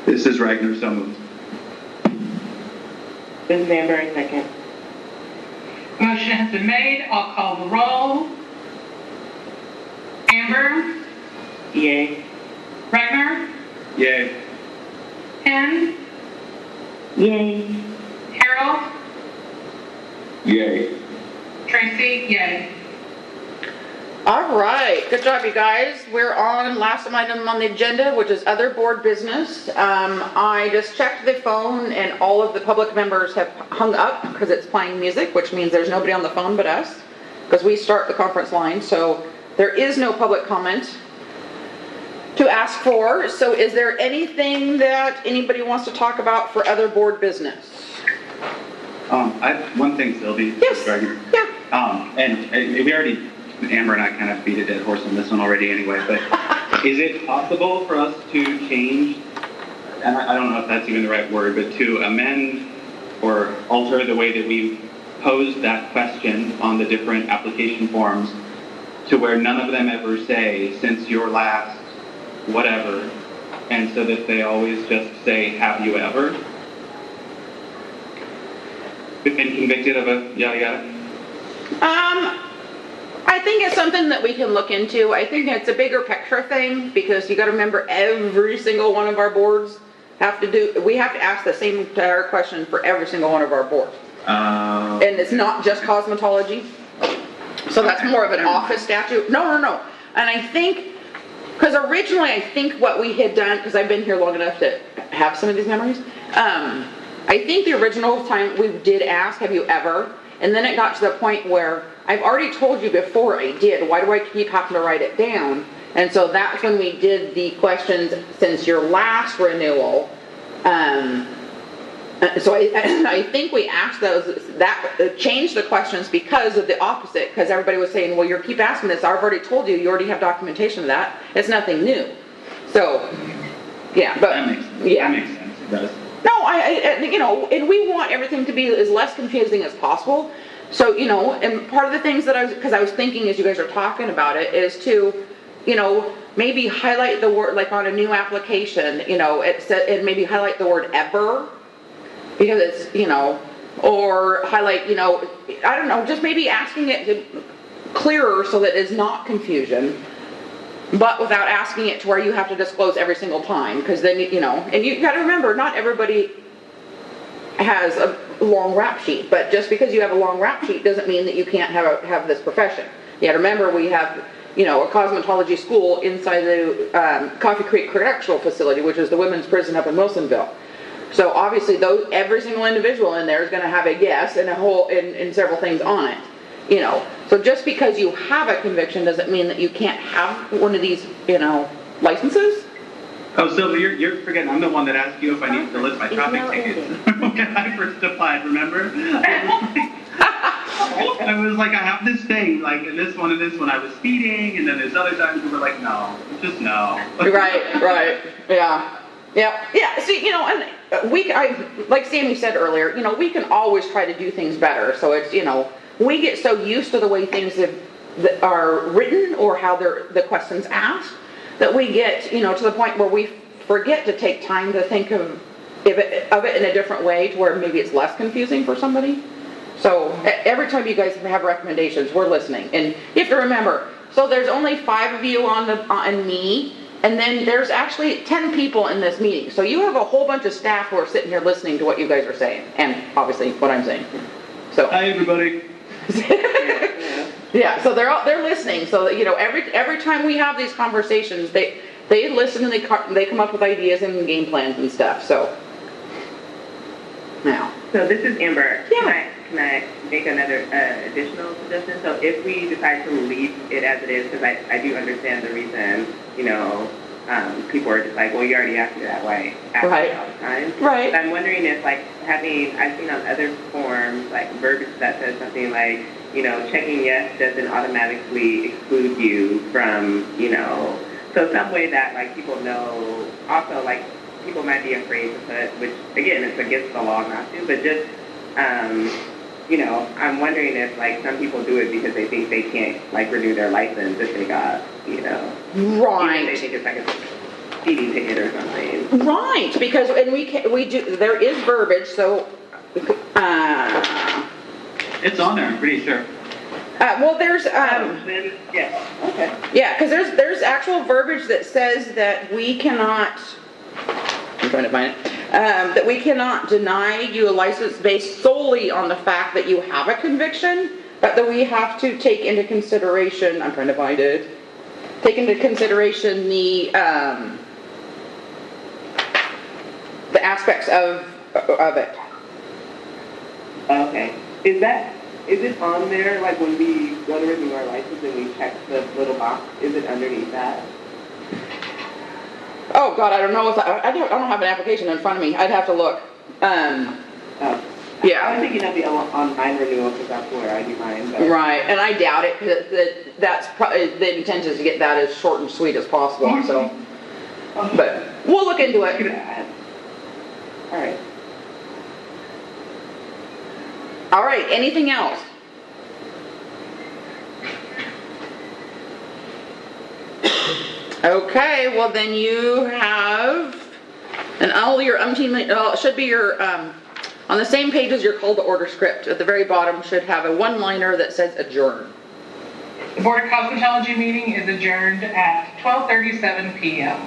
Speaker 3: This is Ragnar, so moved.
Speaker 2: This is Amber, I second.
Speaker 4: Motion has been made. I'll call the roll. Amber?
Speaker 2: Yay.
Speaker 4: Ragnar?
Speaker 3: Yay.
Speaker 4: Ken?
Speaker 11: Yay.
Speaker 4: Harold?
Speaker 8: Yay.
Speaker 4: Tracy? Yay.
Speaker 1: All right, good job, you guys. We're on last item on the agenda, which is other board business. I just checked the phone and all of the public members have hung up because it's playing music, which means there's nobody on the phone but us because we start the conference line. So there is no public comment to ask for. So is there anything that anybody wants to talk about for other board business?
Speaker 3: I have one thing, Sylvie.
Speaker 1: Yes.
Speaker 3: Ragnar.
Speaker 1: Yeah.
Speaker 3: And we already, Amber and I kind of beat a dead horse on this one already anyway, but is it possible for us to change
Speaker 7: and I don't know if that's even the right word, but to amend or alter the way that we pose that question on the different application forms to where none of them ever say, since your last whatever, and so that they always just say, have you ever been convicted of a yada yada?
Speaker 1: I think it's something that we can look into. I think it's a bigger picture thing because you got to remember every single one of our boards we have to ask the same entire question for every single one of our boards. And it's not just cosmetology. So that's more of an office statute. No. And I think, because originally I think what we had done, because I've been here long enough to have some of these memories, I think the original time we did ask, have you ever? And then it got to the point where I've already told you before I did, why do I keep having to write it down? And so that's when we did the questions since your last renewal. So I think we asked those, that changed the questions because of the opposite, because everybody was saying, well, you keep asking this, I've already told you already have documentation of that. It's nothing new. So, yeah, but,
Speaker 7: That makes sense. It does.
Speaker 1: No, and we want everything to be as less confusing as possible. So, and part of the things that I was thinking as you guys are talking about it is to, maybe highlight the word, like on a new application, and maybe highlight the word ever, because it's, or highlight, I don't know, just maybe asking it clearer so that it's not confusion, but without asking it to where you have to disclose every single time, because then, and you got to remember, not everybody has a long rap sheet, but just because you have a long rap sheet doesn't mean that you can't have this profession. You got to remember we have, a cosmetology school inside the Coffee Creek Correctional Facility, which is the women's prison up in Wilsonville. So obviously every single individual in there is going to have a yes and and several things on it. So just because you have a conviction doesn't mean that you can't have one of these, licenses.
Speaker 7: Oh, Sylvia, you're forgetting. I'm the one that asked you if I needed to list my traffic tickets when I first applied, remember? I was like, I have this thing, like this one and this one. I was speeding, and then there's other times we were like, no, just no.
Speaker 1: Right. Yeah. See, and like Sammy said earlier, we can always try to do things better. So it's, we get so used to the way things are written or how the questions asked that we get, to the point where we forget to take time to think of it in a different way to where maybe it's less confusing for somebody. So every time you guys have recommendations, we're listening. And you have to remember, so there's only 5 of you on me, and then there's actually 10 people in this meeting. So you have a whole bunch of staff who are sitting here listening to what you guys are saying, and obviously what I'm saying. So
Speaker 7: hi, everybody.
Speaker 1: Yeah, so they're listening. So every time we have these conversations, they listen and they come up with ideas and game plans and stuff. So now.
Speaker 2: So this is Amber.
Speaker 1: Yeah.
Speaker 2: Can I make another additional suggestion? So if we decide to leave it as it is, because I do understand the reason, people are just like, well, you already asked me that, why ask me all the time?
Speaker 1: Right.
Speaker 2: But I'm wondering if, like, I've seen on other forms, like, verbiage that says something like, checking yes doesn't automatically exclude you from, so some way that, like, people know, also, like, people might be afraid to put, which, again, it's against the law not to, but just, I'm wondering if, like, some people do it because they think they can't, like, renew their license if they got,
Speaker 1: Right.
Speaker 2: Even they think it's like a speeding ticket or something.
Speaker 1: Right, because, and we do, there is verbiage, so,
Speaker 7: It's on there, I'm pretty sure.
Speaker 1: well, there's,
Speaker 2: Yeah, okay.
Speaker 1: yeah, because there's actual verbiage that says that we cannot, I'm trying to find it, that we cannot deny you a license based solely on the fact that you have a conviction, but that we have to take into consideration, I'm trying to find it, take into consideration the aspects of it.
Speaker 2: Okay. Is it on there, like, when we go to renew our license and we check the little box, is it underneath that?
Speaker 1: Oh God, I don't know if I don't have an application in front of me. I'd have to look. Yeah.
Speaker 2: I was thinking of the online renewal because that's where I do mine. But.
Speaker 1: Right, and I doubt it because that's probably the intent is to get that as short and sweet as possible. So, but we'll look into it. All right. All right, anything else? Okay, well then you have, and all your it should be your, on the same page as your call to order script. At the very bottom should have a one-liner that says adjourn.
Speaker 4: The Board of Cosmetology meeting is adjourned at 12:37 p.m.